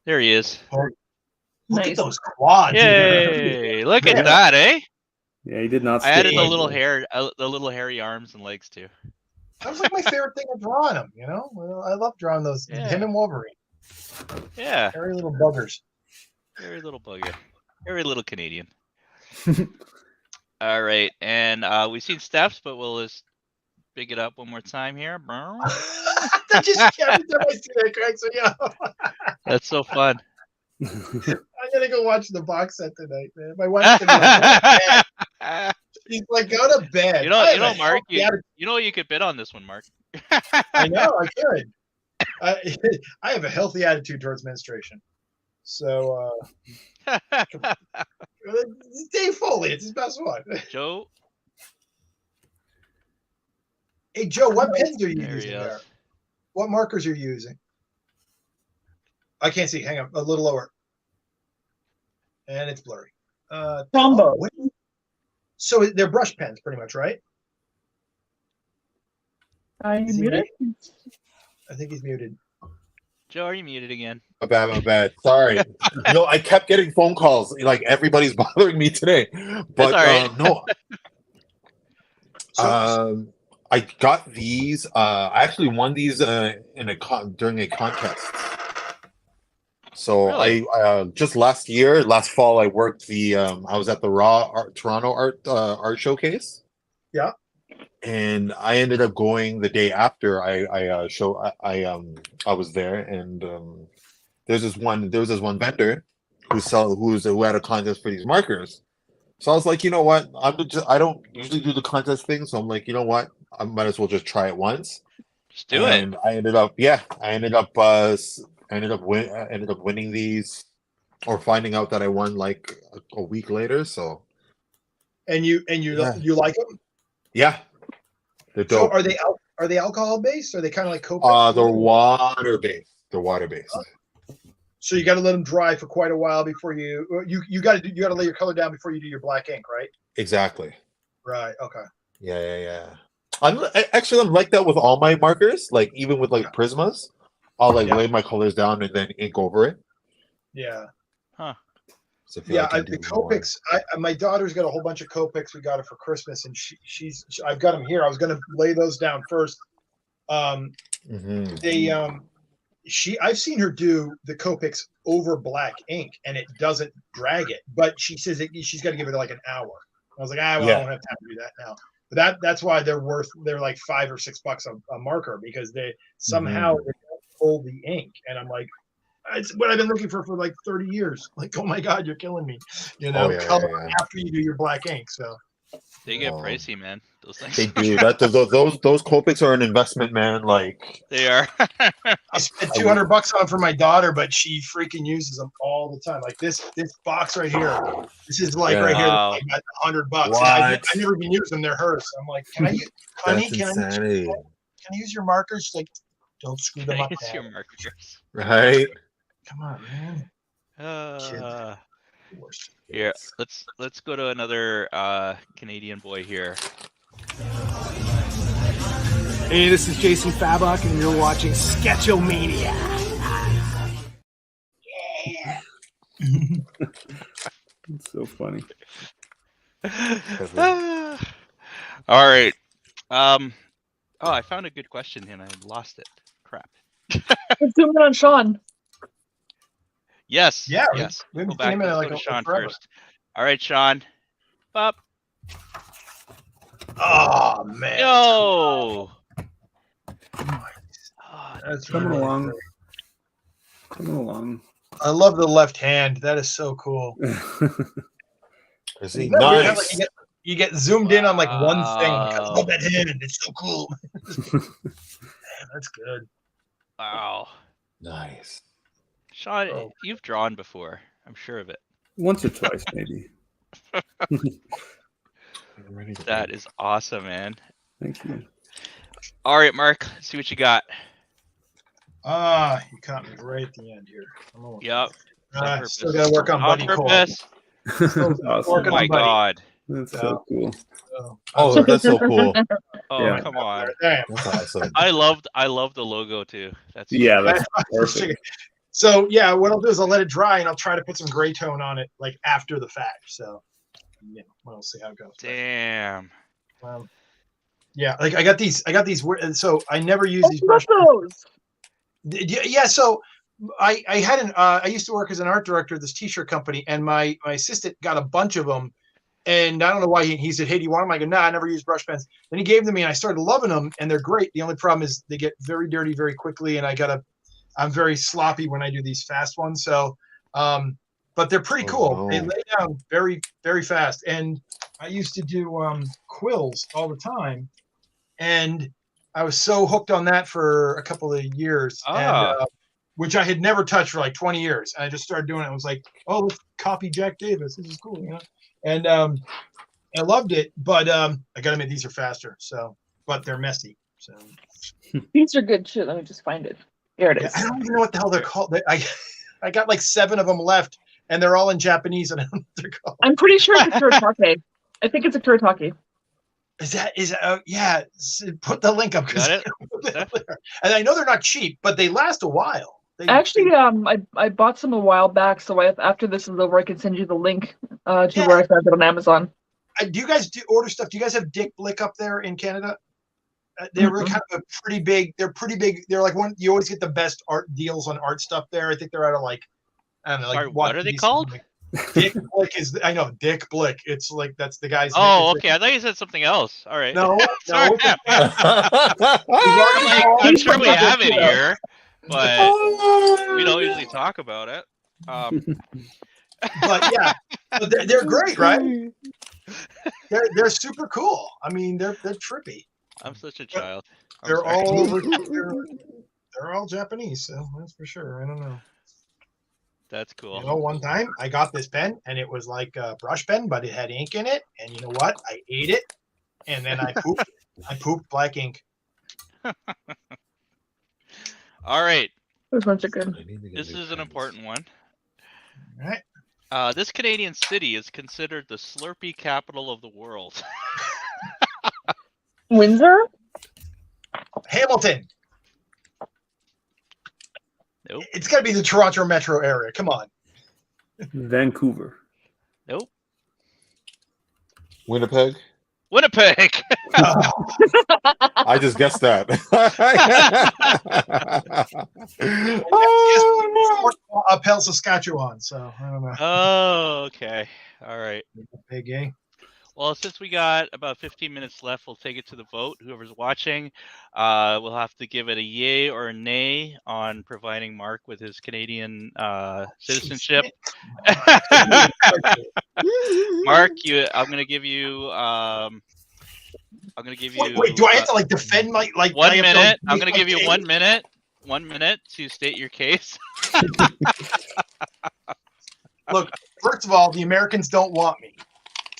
There he is. Look Nice. at those quads. Yay! Look at that, eh? Yeah, he did not. I added skip the like little hairy arms and legs too. That was like my favorite thing of drawing them. You know, well, I love drawing those. Yeah. Him and Wolverine. Yeah. Hairy little buggers. Very little bugger. Very little Canadian. All right, and we've seen Steph's, but we'll just big it up one more time here. That just every time I see that cracks me up. That's so fun. I'm gonna go watch the box set tonight, man. My wife's gonna be like, go to bed. She's like, go to bed. You know, Mark. You know you could bid on this one, Mark. I know, I could. I have a healthy attitude towards menstruation. So, Dave Foley, it's his best one. Joe. Hey, Joe, what pens are you There he using is. there? What markers are you using? I can't see. Hang on, a little lower. And it's blurry. Combo. So they're brush pens, pretty much, right? Are you Is he muted? I think he's muted. Joe, are you muted again? My bad. Sorry. I kept getting phone calls. Like everybody's bothering me today. But all right. no. So, I got these. I actually won these during a contest. So Really? I just last fall, I worked I was at the Toronto art showcase. Yeah. And I ended up going the day after I was there, and there was this one vendor who had a contest for these markers. So I was like, you know what? I don't usually do the contest thing, so I'm like, you know what? I might as well just try it once. Just do it. And I ended up winning these, or finding out that I won like a week later. So. and you like them? Yeah. They're So dope. are they alcohol based? Are they kind of like Coke? They're water based. So you got to let them dry for quite a while before you got to lay your color down before you do your black ink, right? Exactly. Right. Okay. Yeah. I'm like that with all my markers. Like even with like Prismas, I'll lay my colors down and then ink over it. Yeah. Huh. So The Copics. My daughter's got a whole bunch of Copics. We got her for Christmas, and I've got them here. I was going to lay those down first. I've seen her do the Copics over black ink, and it doesn't drag it. But she says she's got to give it like an hour. I was like, I don't have time to do that now. But that's why they're like $5 or $6 a marker, because they somehow they don't hold the ink, and I'm like. It's what I've been looking for like 30 years. Like, oh my God, you're killing me. Color after you do your black ink. So They get pricey, man. Those things. They do. Those Copics are an investment, man. Like They are. I spent $200 on them for my daughter, but she freaking uses them all the time. Like this box right here. This is like right here. Wow. I got $100. What? I never even use them. They're hers. I'm like, can I use, honey? that's Can insanity, I use your markers? She's like, don't screw them up. It's Dad. your markers. right? Come on, man. Here, let's go to another Canadian boy here. Hey, this is Jason Fabok, and you're watching Sketchlemania. It's so funny. All right. I found a good question and I lost it. Crap. Let's zoom in on Shawn. Yes. Yeah, Yes. we've Go been back. seeing him Let's like go to a- Shawn forever. first. All right, Shawn. Up. Oh man. Yo. That's Coming really along. great. Coming along. I love the left hand. That is so cool. Is he Isn't that weird how, nice? like, you get zoomed in on like one thing. Like, I Wow. love that hand. It's so cool. Man, that's good. Wow. Nice. Shawn, Oh. you've drawn before. I'm sure of it. Once or twice, maybe. That is awesome, man. Thank you. All right, Mark, let's see what you got. You caught me right at the end here. Yep. Still got to work on Buddy Cole. purpose. Awesome. Oh Working my on Buddy. God. That's so cool. Oh, that's so cool. Oh, Yeah. come on. Damn. That's awesome. I love the logo too. That's Yeah, that's perfect. So yeah, what I'll do is I'll let it dry and I'll try to put some gray tone on it like after the fact. So we'll see how it goes. Damn. Yeah, like I got these so I never use these What's brushes. those? Yeah, so I had I used to work as an art director at this t-shirt company, and my assistant got a bunch of them, and I don't know why he said, "Hey, do you want them?" I go, "Nah, I never use brush pens." Then he gave them to me, and I started loving them, and they're great. The only problem is they get very dirty very quickly, and I'm very sloppy when I do these fast ones. So, but they're pretty cool. No. They lay down very very fast, and I used to do quills all the time, and I was so hooked on that for a couple of years, and which I had never touched for like 20 years. And I just started doing it. I was like, oh, let's copy Jack Davis. This is cool, And I loved it, but I got to admit these are faster. So, but they're messy. So These are good too. Let me just find it. Here it is. I don't even know what the hell they're called. I got like 7 of them left, and they're all in Japanese, and I don't know what they're called. I'm pretty sure it's a Kuretake. I think it's a Kuretake. Is that yeah? Put the link up. Got it? And I know they're not cheap, but they last a while. Actually, I bought some a while back, so after this is over, I can send you the link to where I found it on Amazon. Do you guys order stuff? Do you guys have Dick Blick up there in Canada? They're really kind of pretty big. They're pretty big. They're like one. You always get the best art deals on art stuff there. I think they're out of like, I don't know. Sorry, Like what are they called? Dick Blick I know Dick Blick. It's like that's the guy's. Oh, okay. I thought you said something else. All right. No, Sorry. no. I'm sure we have it here, but we don't usually talk about it. But yeah, but they're great, right? They're super cool. I mean, they're trippy. I'm such a child. They're all Japanese, so that's for sure. I don't know. That's cool. One time I got this pen and it was like a brush pen, but it had ink in it. And you know what? I ate it, and then I pooped. I pooped black ink. All right. Those ones are good. This is an important one. All right. This Canadian city is considered the Slurpee capital of the world. Windsor? Hamilton. Nope. It's got to be the Toronto metro area. Come on. Vancouver. Nope. Winnipeg. Winnipeg. I just guessed that. Uphill, Saskatchewan. So I don't know. Oh, okay. All right. Big game. Well, since we got about 15 minutes left, we'll take it to the vote. Whoever's watching, we'll have to give it a yay or a nay on providing Mark with his Canadian citizenship. Mark, I'm going to give you. Wait, do I have to like defend my like 1 minute? I'm going to give you 1 minute. 1 minute to state your case. Look, first of all, the Americans don't want me.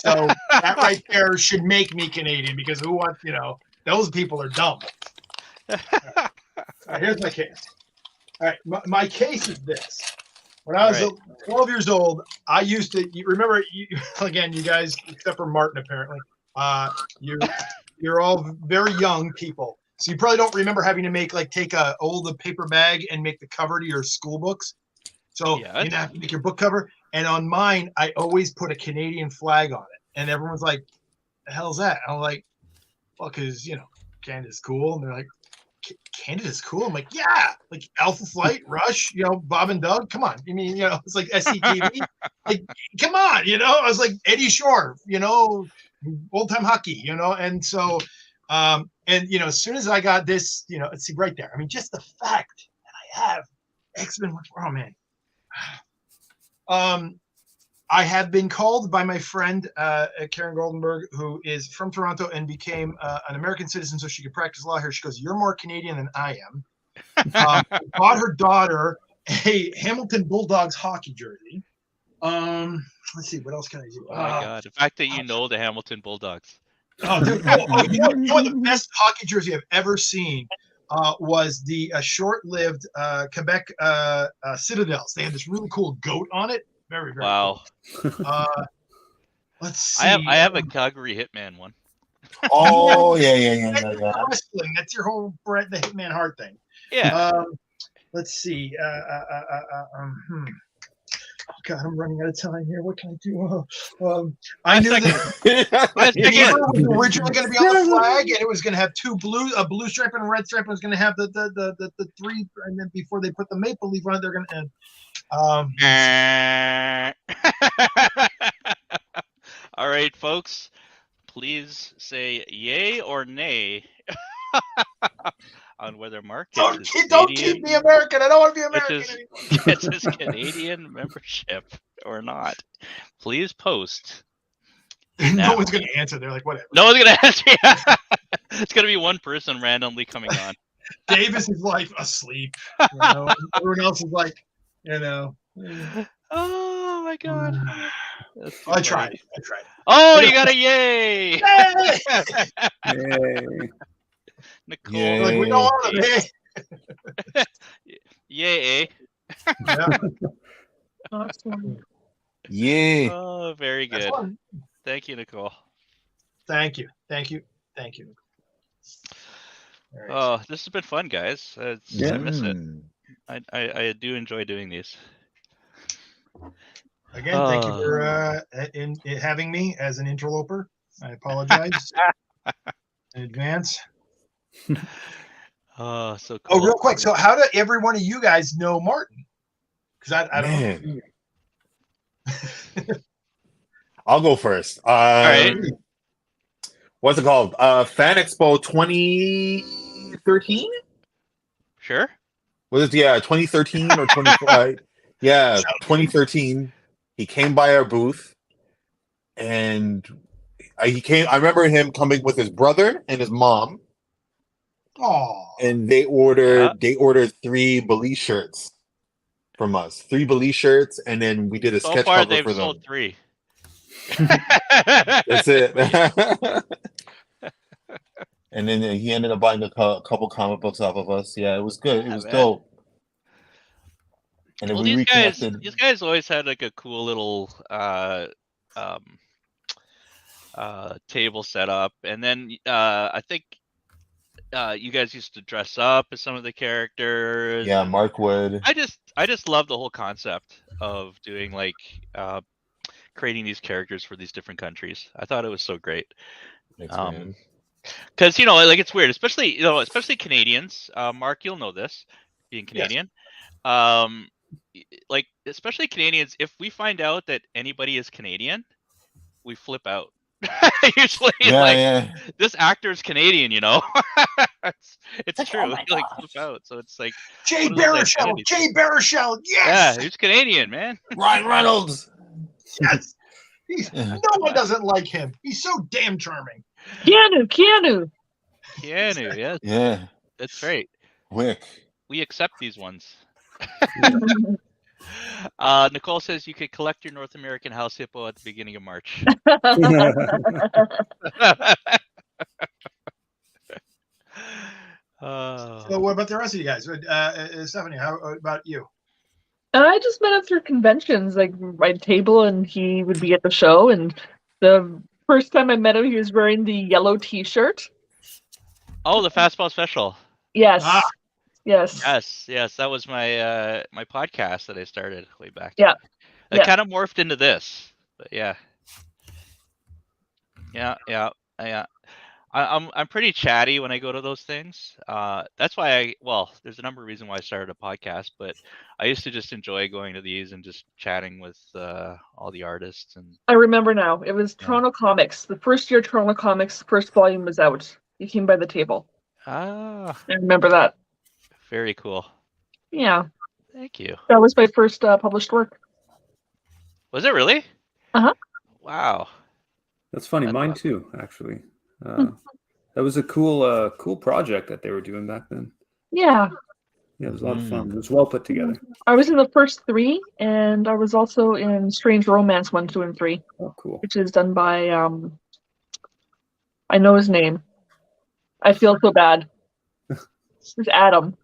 So that right there should make me Canadian, because who wants, those people are dumb. All right, here's my case. All right, my case is this. When I was 12 years old, I used to, remember, again, you guys, except for Martin, apparently, you're all very young people. So you probably don't remember having to take a old paper bag and make the cover to your school books. So you have to make your book cover. And on mine, I always put a Canadian flag on it. And everyone's like, the hell's that? I'm like, well, because, Canada's cool. And they're like, Canada's cool? I'm like, yeah. Like Alpha Flight, Rush, Bob and Doug. Come on. I mean, it's like SCTV. Like, come on, I was like Eddie Shore, old time hockey, And so, as soon as I got this, let's see right there. I mean, just the fact that I have X-Men, oh man. I have been called by my friend Karen Goldenberg, who is from Toronto and became an American citizen so she could practice law here. She goes, "You're more Canadian than I am." Bought her daughter a Hamilton Bulldogs hockey jersey. Let's see, what else can I do? Oh my god! The fact that you know the Hamilton Bulldogs. Oh, dude. You know what? The best hockey jersey I've ever seen was the short-lived Quebec Citadels. They had this really cool goat on it. Very, very Wow. cool. Let's see. I have a Calgary Hitman one. Oh yeah. Wrestling. That's your whole Bret the Hitman Hart thing. Yeah. Let's see. Oh God, I'm running out of time here. What can I do? I knew that it was originally going to be on the flag, and it was going to have a blue stripe and a red stripe. And it was going to have the three, and then before they put the maple leaf on it, they're going to end. All right, folks. Please say yay or nay on whether Mark Don't keep me American. I don't want to be American anymore. Gets his Canadian membership or not. Please post. No one's going to answer. They're like, whatever. No one's going to answer. It's going to be one person randomly coming on. Davis is like asleep. Everyone else is like, Oh my god. I tried. Oh, you got a yay! Yay. Nicole. Yay. Like, we don't want to be. Yay. Yeah. Awesome. Yeah. Oh, very That's good. fun. Thank you, Nicole. Thank you. All right. Oh, this has been fun, guys. I miss it. Mm. I do enjoy doing these. Again, thank you for in having me as an interloper. I apologize in advance. Oh, so cool. Oh, real quick. So, how do every one of you guys know Martin? Because I don't know. I'll go first. All right. What's it called? Fan Expo 2013? Sure. Was it 2013 or 20? Yeah, 2013. He came by our booth, and he came. I remember him coming with his brother and his mom. Oh. And they ordered 3 Belize shirts from us. 3 Belize shirts, and then we did a sketch cover they've for them. sold 3. That's it. And then he ended up buying a couple comic books off of us. Yeah, it was good. It was dope. And then we reconnected. These guys always had like a cool little table set up, and then I think you guys used to dress up as some of the characters. Yeah, Mark would. I just love the whole concept of doing like creating these characters for these different countries. I thought it was so great. Because like it's weird, especially Canadians. Mark, you'll know this, being Canadian. Yes. Like especially Canadians, if we find out that anybody is Canadian, we flip out. Usually, this actor's Canadian, it's true. We like flip out, so it's like Jay Baruchel, yes. Yeah, he's Canadian, man. Ryan Reynolds. Yes. No one doesn't like him. He's so damn charming. Keanu. Yes. Yeah. That's right. Wick. We accept these ones. Nicole says you could collect your North American house hippo at the beginning of March. So what about the rest of you guys? Stephany, how about you? I just met him through conventions, like my table, and he would be at the show. And the first time I met him, he was wearing the yellow T-shirt. Oh, the Fastball Special. Yes. Yes. That was my my podcast that I started way back. Yeah. It kind of morphed into this, but yeah. I'm pretty chatty when I go to those things. That's why there's a number of reasons why I started a podcast, but I used to just enjoy going to these and just chatting with all the artists. And I remember now. It was Toronto Comics. The first year Toronto Comics, first volume was out. You came by the table. I remember that. Very cool. Yeah. Thank you. That was my first published work. Was it really? Uh-huh. Wow. That's funny. Mine too, actually. That was a cool project that they were doing back then. Yeah. Yeah, it was a lot of fun. It was well put together. I was in the first 3, and I was also in Strange Romance 1, 2, and 3. Oh, cool. Which is done by I know his name. I feel so bad. It's Adam.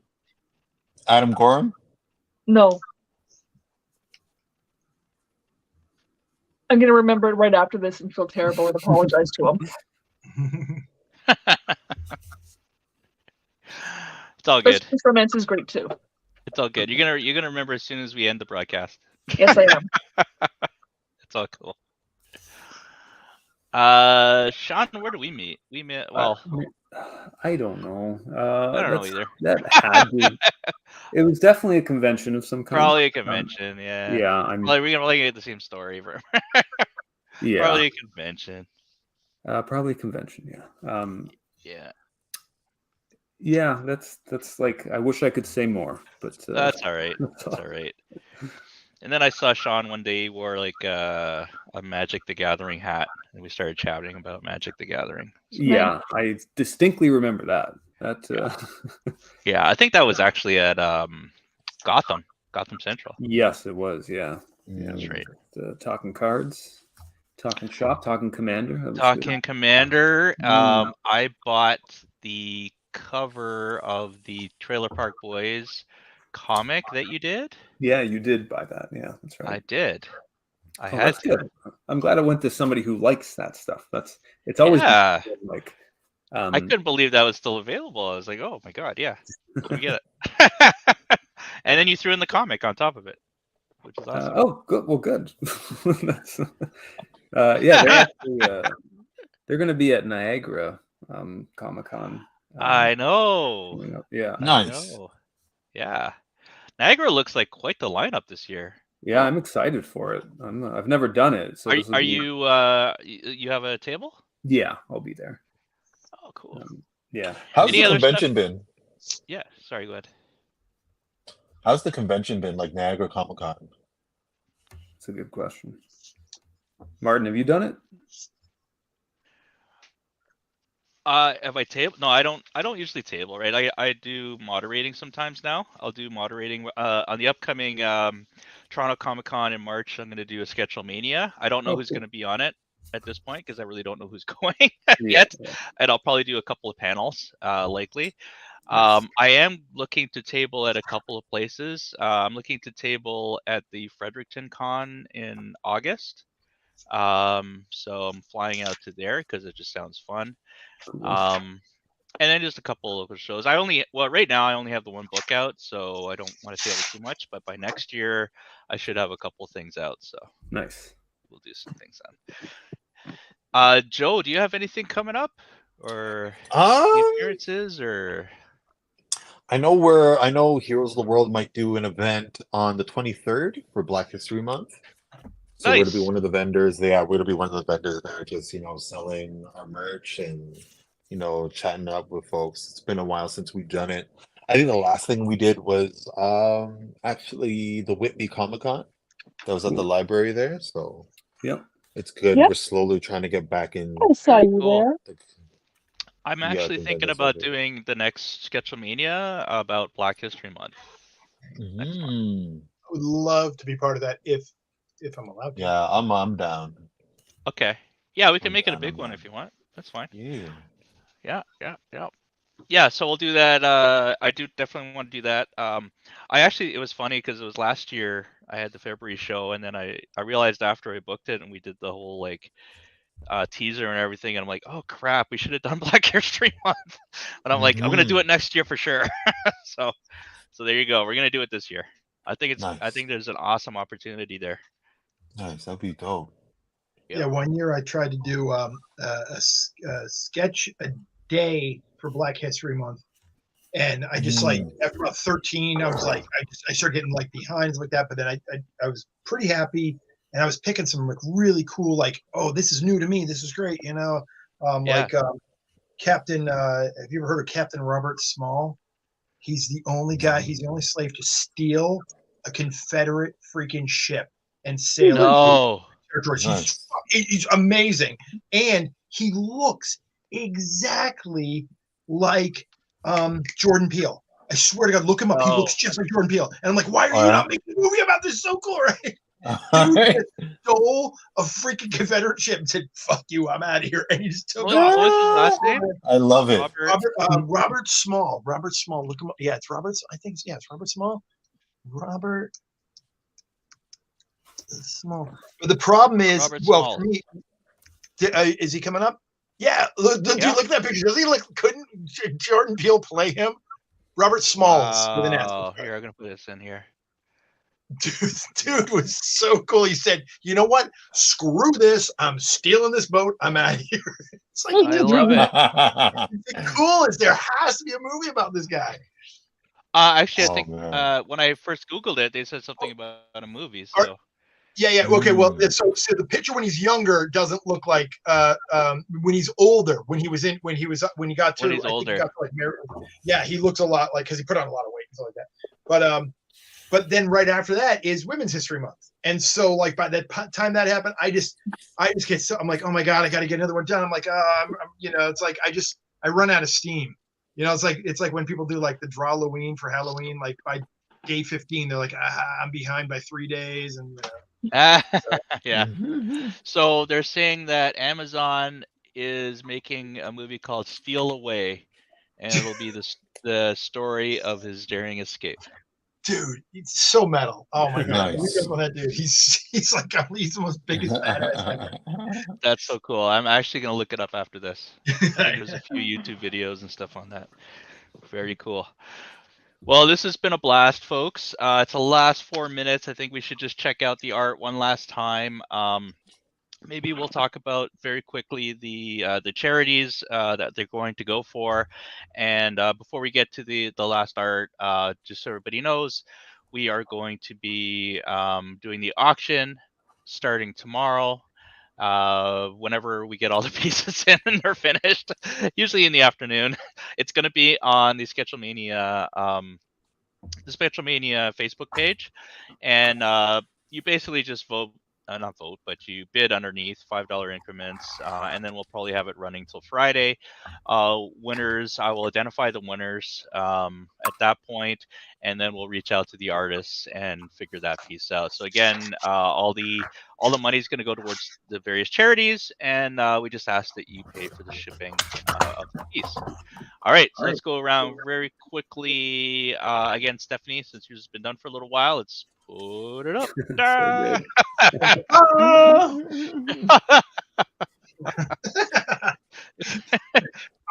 Adam Gorham? No. I'm gonna remember it right after this and feel terrible and apologize to him. It's all good. Strange Romance is great too. It's all good. You're gonna remember as soon as we end the broadcast. Yes, I am. It's all cool. Shawn, where do we meet? We met. Well, I don't know. I don't know either. That had to. It was definitely a convention of some kind. Probably a convention. Yeah. Yeah, I'm. Like we're gonna get the same story. Yeah. Probably a convention. Probably a convention. Yeah. Yeah. Yeah, that's like I wish I could say more, but that's all right. That's all right. And then I saw Shawn one day. He wore like a Magic the Gathering hat, and we started chatting about Magic the Gathering. Yeah, I distinctly remember that. Yeah, I think that was actually at Gotham Central. Yes, it was. Yeah, that's right. Talking cards, talking shop, talking Commander. Talking Commander. I bought the cover of the Trailer Park Boys comic that you did. Yeah, you did buy that. Yeah, that's right. I did. I had to. Good. I'm glad I went to somebody who likes that stuff. It's always like. I couldn't believe that was still available. I was like, oh my god, yeah, let me get it. And then you threw in the comic on top of it, which is awesome. Oh, good. Well, good. Yeah, they're going to be at Niagara Comic-Con. I know. Yeah. Nice. Yeah. Niagara looks like quite the lineup this year. Yeah, I'm excited for it. I've never done it. So are you you have a table? Yeah, I'll be there. Oh, cool. Yeah. How's the convention been? Yeah, sorry, go ahead. How's the convention been, like Niagara Comic-Con? That's a good question. Martin, have you done it? Have I table? No, I don't usually table, right? I do moderating sometimes now. I'll do moderating on the upcoming Toronto Comic-Con in March. I'm going to do a Sketchlemania. I don't know who's going to be on it at this point because I really don't know who's going yet. And I'll probably do a couple of panels, likely. I am looking to table at a couple of places. I'm looking to table at the Fredericton Con in August. So I'm flying out to there because it just sounds fun. And then just a couple of local shows. Right now I only have the one book out, so I don't want to table too much. But by next year, I should have a couple things out. So nice. We'll do some things then. Joe, do you have anything coming up, or appearances, or? I know Heroes of the World might do an event on the 23rd for Black History Month. So we're going to be one of the vendors. Yeah, we're going to be one of the vendors that are just, selling our merch and, chatting up with folks. It's been a while since we've done it. I think the last thing we did was actually the Whitby Comic-Con. That was at the library there. So it's good. We're slowly trying to get back in. I saw you there. I'm actually thinking about doing the next Sketchlemania about Black History Month. I would love to be part of that if I'm allowed to. Yeah, I'm down. Okay. Yeah, we can make it a big one if you want. That's fine. Yeah, so we'll do that. I do definitely want to do that. It was funny because it was last year I had the February show, and then I realized after I booked it and we did the whole teaser and everything, and I'm like, oh crap, we should have done Black History Month. And I'm like, I'm gonna do it next year for sure. so there you go. We're gonna do it this year. I think there's an awesome opportunity there. Nice, that'd be dope. Yeah, one year I tried to do a sketch a day for Black History Month, and I just after about 13, I was like, I started getting behind and like that. But then I was pretty happy, and I was picking some really cool, oh, this is new to me, this is great, Captain. Have you ever heard of Captain Robert Small? He's the only guy. He's the only slave to steal a Confederate freaking ship and sail territories. Nice. He's amazing, and he looks exactly like Jordan Peele. I swear to God, look him up. He looks just like Jordan Peele. And I'm like, why are you not making a movie about this? So cool, right? Dude stole a freaking Confederate ship and said, "Fuck you, I'm out of here." And he just took off. What's his last name? I love it. Robert Small. Robert Small. Look him up. Yeah, it's Robert. I think it's Robert Small. Robert Small. But the problem is, for me, is he coming up? Yeah. Dude, look at that picture. Does he look? Couldn't Jordan Peele play him? Robert Smalls with an S. Oh, here, I'm gonna put this in here. Dude was so cool. He said, "You know what? Screw this. I'm stealing this boat. I'm out of here." It's like, I love it. The coolest. There has to be a movie about this guy. Actually, I think when I first Googled it, they said something about a movie. So. Yeah. Okay. Well, so the picture when he's younger doesn't look like when he's older. When he got to like married. Yeah, he looks a lot like because he put on a lot of weight and stuff like that. But then right after that is Women's History Month, and so like by that time that happened, I just get so I'm like, oh my God, I got to get another one done. I'm like, it's like I run out of steam. It's like when people do like the Drawloween for Halloween, like by day 15, they're like, I'm behind by 3 days, and yeah. So they're saying that Amazon is making a movie called Steal Away, and it'll be the story of his daring escape. Dude, it's so metal. Oh my God. Nice. That dude. He's like he's the most biggest badass ever. That's so cool. I'm actually gonna look it up after this. There's a few YouTube videos and stuff on that. Very cool. Well, this has been a blast, folks. It's the last 4 minutes. I think we should just check out the art one last time. Maybe we'll talk about very quickly the charities that they're going to go for, and before we get to the last art, just so everybody knows, we are going to be doing the auction starting tomorrow. Whenever we get all the pieces in and they're finished, usually in the afternoon. It's going to be on the Sketchlemania Facebook page, and you basically just vote. Not vote, but you bid underneath $5 increments, and then we'll probably have it running till Friday. Winners, I will identify the winners at that point, and then we'll reach out to the artists and figure that piece out. So again, all the money is going to go towards the various charities, and we just ask that you pay for the shipping of the piece. All right, so let's go around very quickly. Again, Stephany, since yours has been done for a little while, let's put it up.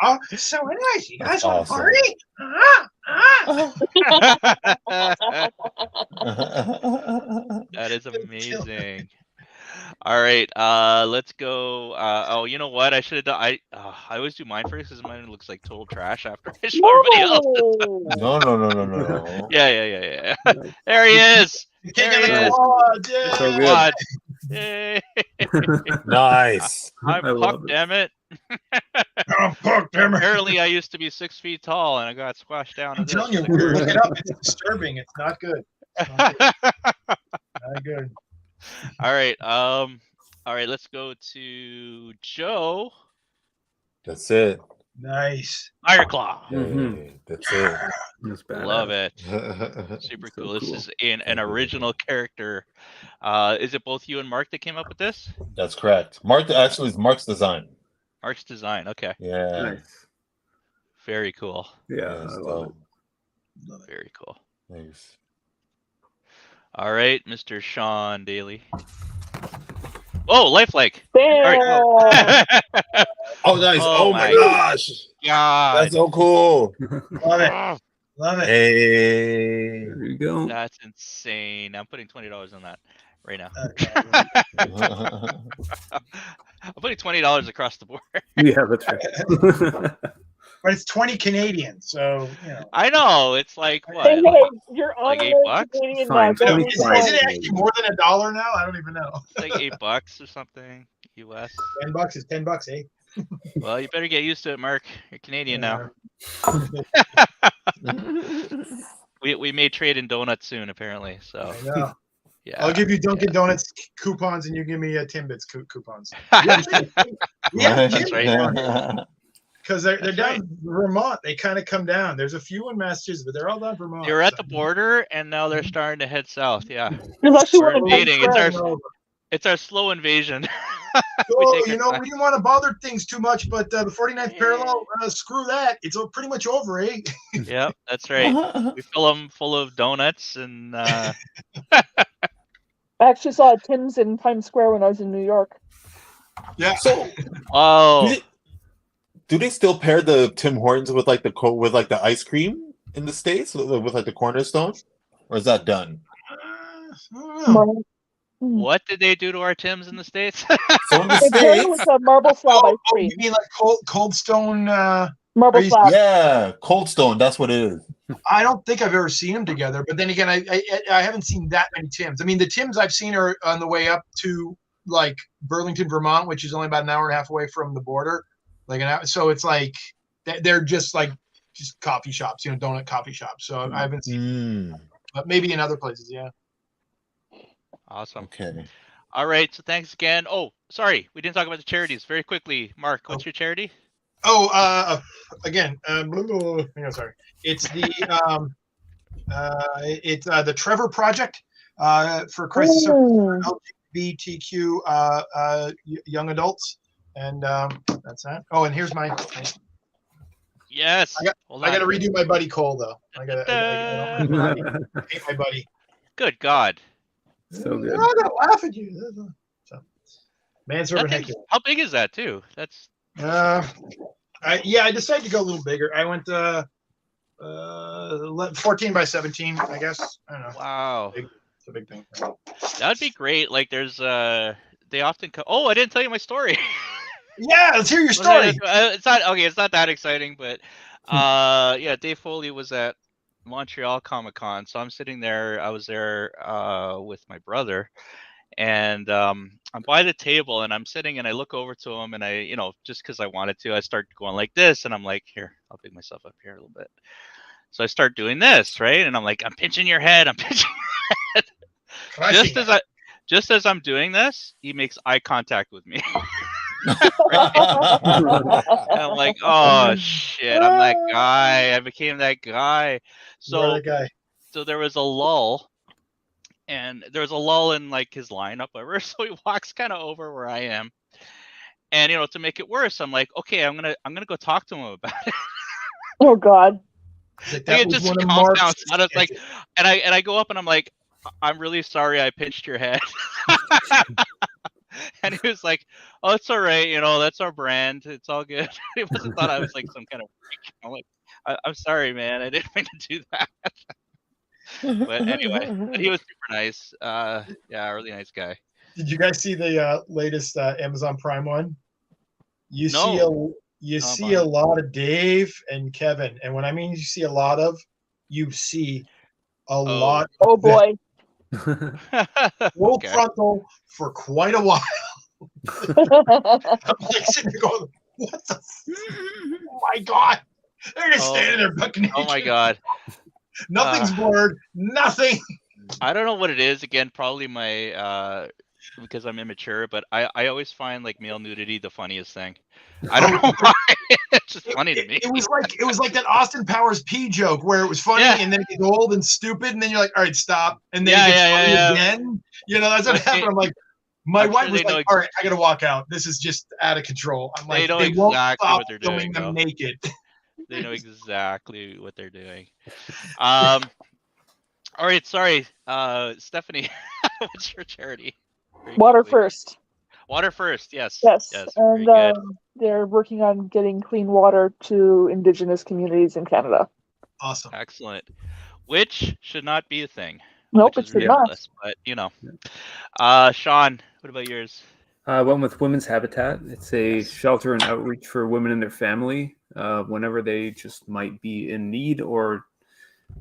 Oh, so nice. You guys want to party? That is amazing. All right, let's go. Oh, you know what? I should have done. I always do mine first because mine looks like total trash after I show everybody else. No. Yeah. There he is. There he is. So good. Yay. Nice. I'm Puck, damn it. Apparently, I used to be 6 feet tall and I got squashed down. I'm telling you, look it up. It's disturbing. It's not good. Not good. All right. Let's go to Joe. That's it. Nice. Fireclaw. That's it. Love it. Super cool. This is an original character. Is it both you and Mark that came up with this? That's correct. Mark actually is Mark's design. Mark's design. Okay. Yeah. Nice. Very cool. Yeah, I love it. Very cool. Nice. All right, Mr. Shawn Daley. Oh, lifelike. Damn. All right. Oh, nice. Oh my gosh. God. That's so cool. Love it. Love it. Hey. There you go. That's insane. I'm putting $20 on that right now. I'm putting $20 across the board. Yeah, that's right. But it's 20 Canadian, so you know. I know. It's like what? Hey, you're on like $8? Canadian Fine, now. Is it actually more than $1 now? I don't even know. It's like $8 or something. US. $10 is $10, eh? Well, you better get used to it, Mark. You're Canadian now. We may trade in donuts soon, apparently. So I know. yeah, I'll give you Dunkin' Donuts coupons, and you give me Timbits coupons. That's right. because they're That's down right. in Vermont. They kind of come down. There's a few in Massachusetts, but they're all down Vermont. They were at the border, and now they're starting to head south. Yeah, There's actually we're one in Times invading. Square. It's our slow invasion. So, we didn't want to bother things too much, but the 49th parallel, screw that. It's pretty much over, eh? Yep, that's right. We fill them full of donuts and. I actually saw a Tim's in Times Square when I was in New York. Yeah. So, Oh, do they still pair the Tim Hortons with like the ice cream in the States with like the cornerstone, or is that done? I don't know. what did they do to our Tims in the States? So in the They pair it States, with a marble slab ice cream. You mean like Cold Stone? Marble slab. yeah, Cold Stone. That's what it is. I don't think I've ever seen them together. But then again, I haven't seen that many Tims. I mean, the Tims I've seen are on the way up to like Burlington, Vermont, which is only about an hour and a half away from the border. Like an hour, so it's like they're just coffee shops, donut coffee shops. So I haven't seen, but maybe in other places, yeah. Awesome. Okay. All right. So thanks again. Oh, sorry, we didn't talk about the charities very quickly. Mark, what's your charity? Oh, again, sorry. It's the the Trevor Project for crisis service for LGBTQ young adults, and that's that. Oh, and here's my. Yes. I got to redo my buddy Cole though. I hate my buddy. Good God. So good. I'm not gonna laugh at you. So, manservant That heck. thing's- How big is that too? That's. I decided to go a little bigger. I went 14 by 17, I guess. I don't know. Wow. It's a big thing. That'd be great. Like there's they often come. Oh, I didn't tell you my story. Yeah, let's hear your story. It's not okay. It's not that exciting, but yeah, Dave Foley was at Montreal Comic Con, so I'm sitting there. I was there with my brother, and I'm by the table, and I'm sitting, and I look over to him, and I, just because I wanted to, I start going like this, and I'm like, here, I'll pick myself up here a little bit. So I start doing this, right, and I'm like, I'm pinching your head, I'm pinching your head. Just as I'm doing this, he makes eye contact with me. And I'm like, oh shit, I'm that guy. I became that guy. So there was a lull, and there was a lull in like his lineup, whatever. So he walks kind of over where I am, and to make it worse, I'm like, okay, I'm gonna go talk to him about it. Oh God. Like, it just compounds. I was like, and I go up and I'm like, I'm really sorry I pinched your head. And he was like, oh, it's all right. That's our brand. It's all good. He wasn't thought I was like some kind of freak. I'm like, I'm sorry, man. I didn't mean to do that. But anyway, he was super nice. Yeah, really nice guy. Did you guys see the latest Amazon Prime one? You see a lot of Dave and Kevin. And when I mean you see a lot of, you see a lot. Oh boy. Full frontal for quite a while. I'm like sitting there going, what the oh my God. They're just standing there bucking. Oh my God. Nothing's blurred. Nothing. I don't know what it is. Again, probably my because I'm immature, but I always find like male nudity the funniest thing. I don't know why. It's just funny to me. It was like that Austin Powers P joke where it was funny and then it gets old and stupid and then you're like, all right, stop. And then it gets funny again. That's what happened. I'm like, my wife was like, all right, I gotta walk out. This is just out of control. I'm like, they know won't exactly stop what they're doing. them naked. They know exactly what they're doing. All right, sorry, Stephany. What's your charity? Water First. Water First, yes. Yes, and they're working on getting clean water to Indigenous communities in Canada. Awesome. Excellent. Which should not be a thing. Nope, it should not. But Shawn, what about yours? I went with Women's Habitat. It's a shelter and outreach for women and their family whenever they just might be in need or,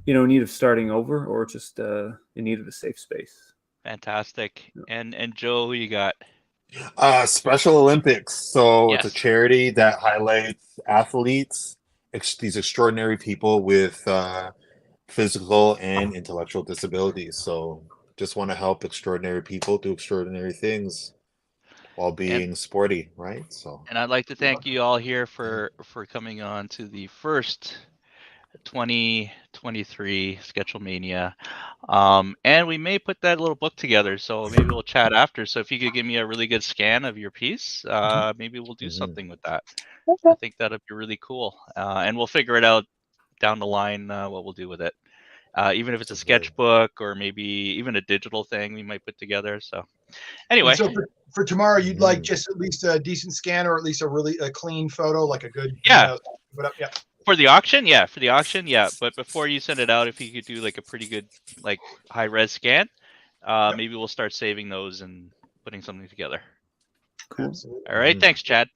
in need of starting over or just in need of a safe space. Fantastic. And Joe, who you got? Special Olympics. So It's a charity that highlights athletes, these extraordinary people with physical and intellectual disabilities. So just want to help extraordinary people do extraordinary things. while being sporty, right? So. And I'd like to thank you all here for coming on to the first 2023 Sketchlemania. And we may put that little book together, so maybe we'll chat after. So if you could give me a really good scan of your piece, maybe we'll do something with that. Okay. I think that'd be really cool. And we'll figure it out down the line what we'll do with it. Even if it's a sketchbook or maybe even a digital thing we might put together. So anyway. And so for tomorrow, you'd like just at least a decent scan or at least a clean photo, like a good, yeah. Yeah. For the auction, yeah. But before you send it out, if you could do like a pretty good, like high res scan, maybe we'll start saving those and putting something together. Cool. Absolutely. All right, thanks, Chad.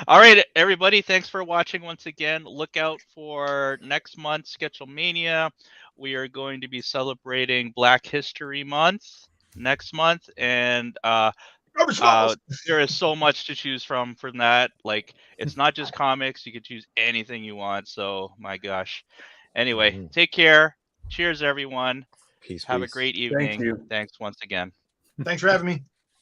All right, everybody, thanks for watching once again. Look out for next month's Sketchlemania. We are going to be celebrating Black History Month next month, and there is so much to choose from that. Like, it's not just comics. You can choose anything you want. So, my gosh. Anyway, take care. Cheers, everyone. Peace. Have a great evening. Thank you. Thanks once again. Thanks for having me.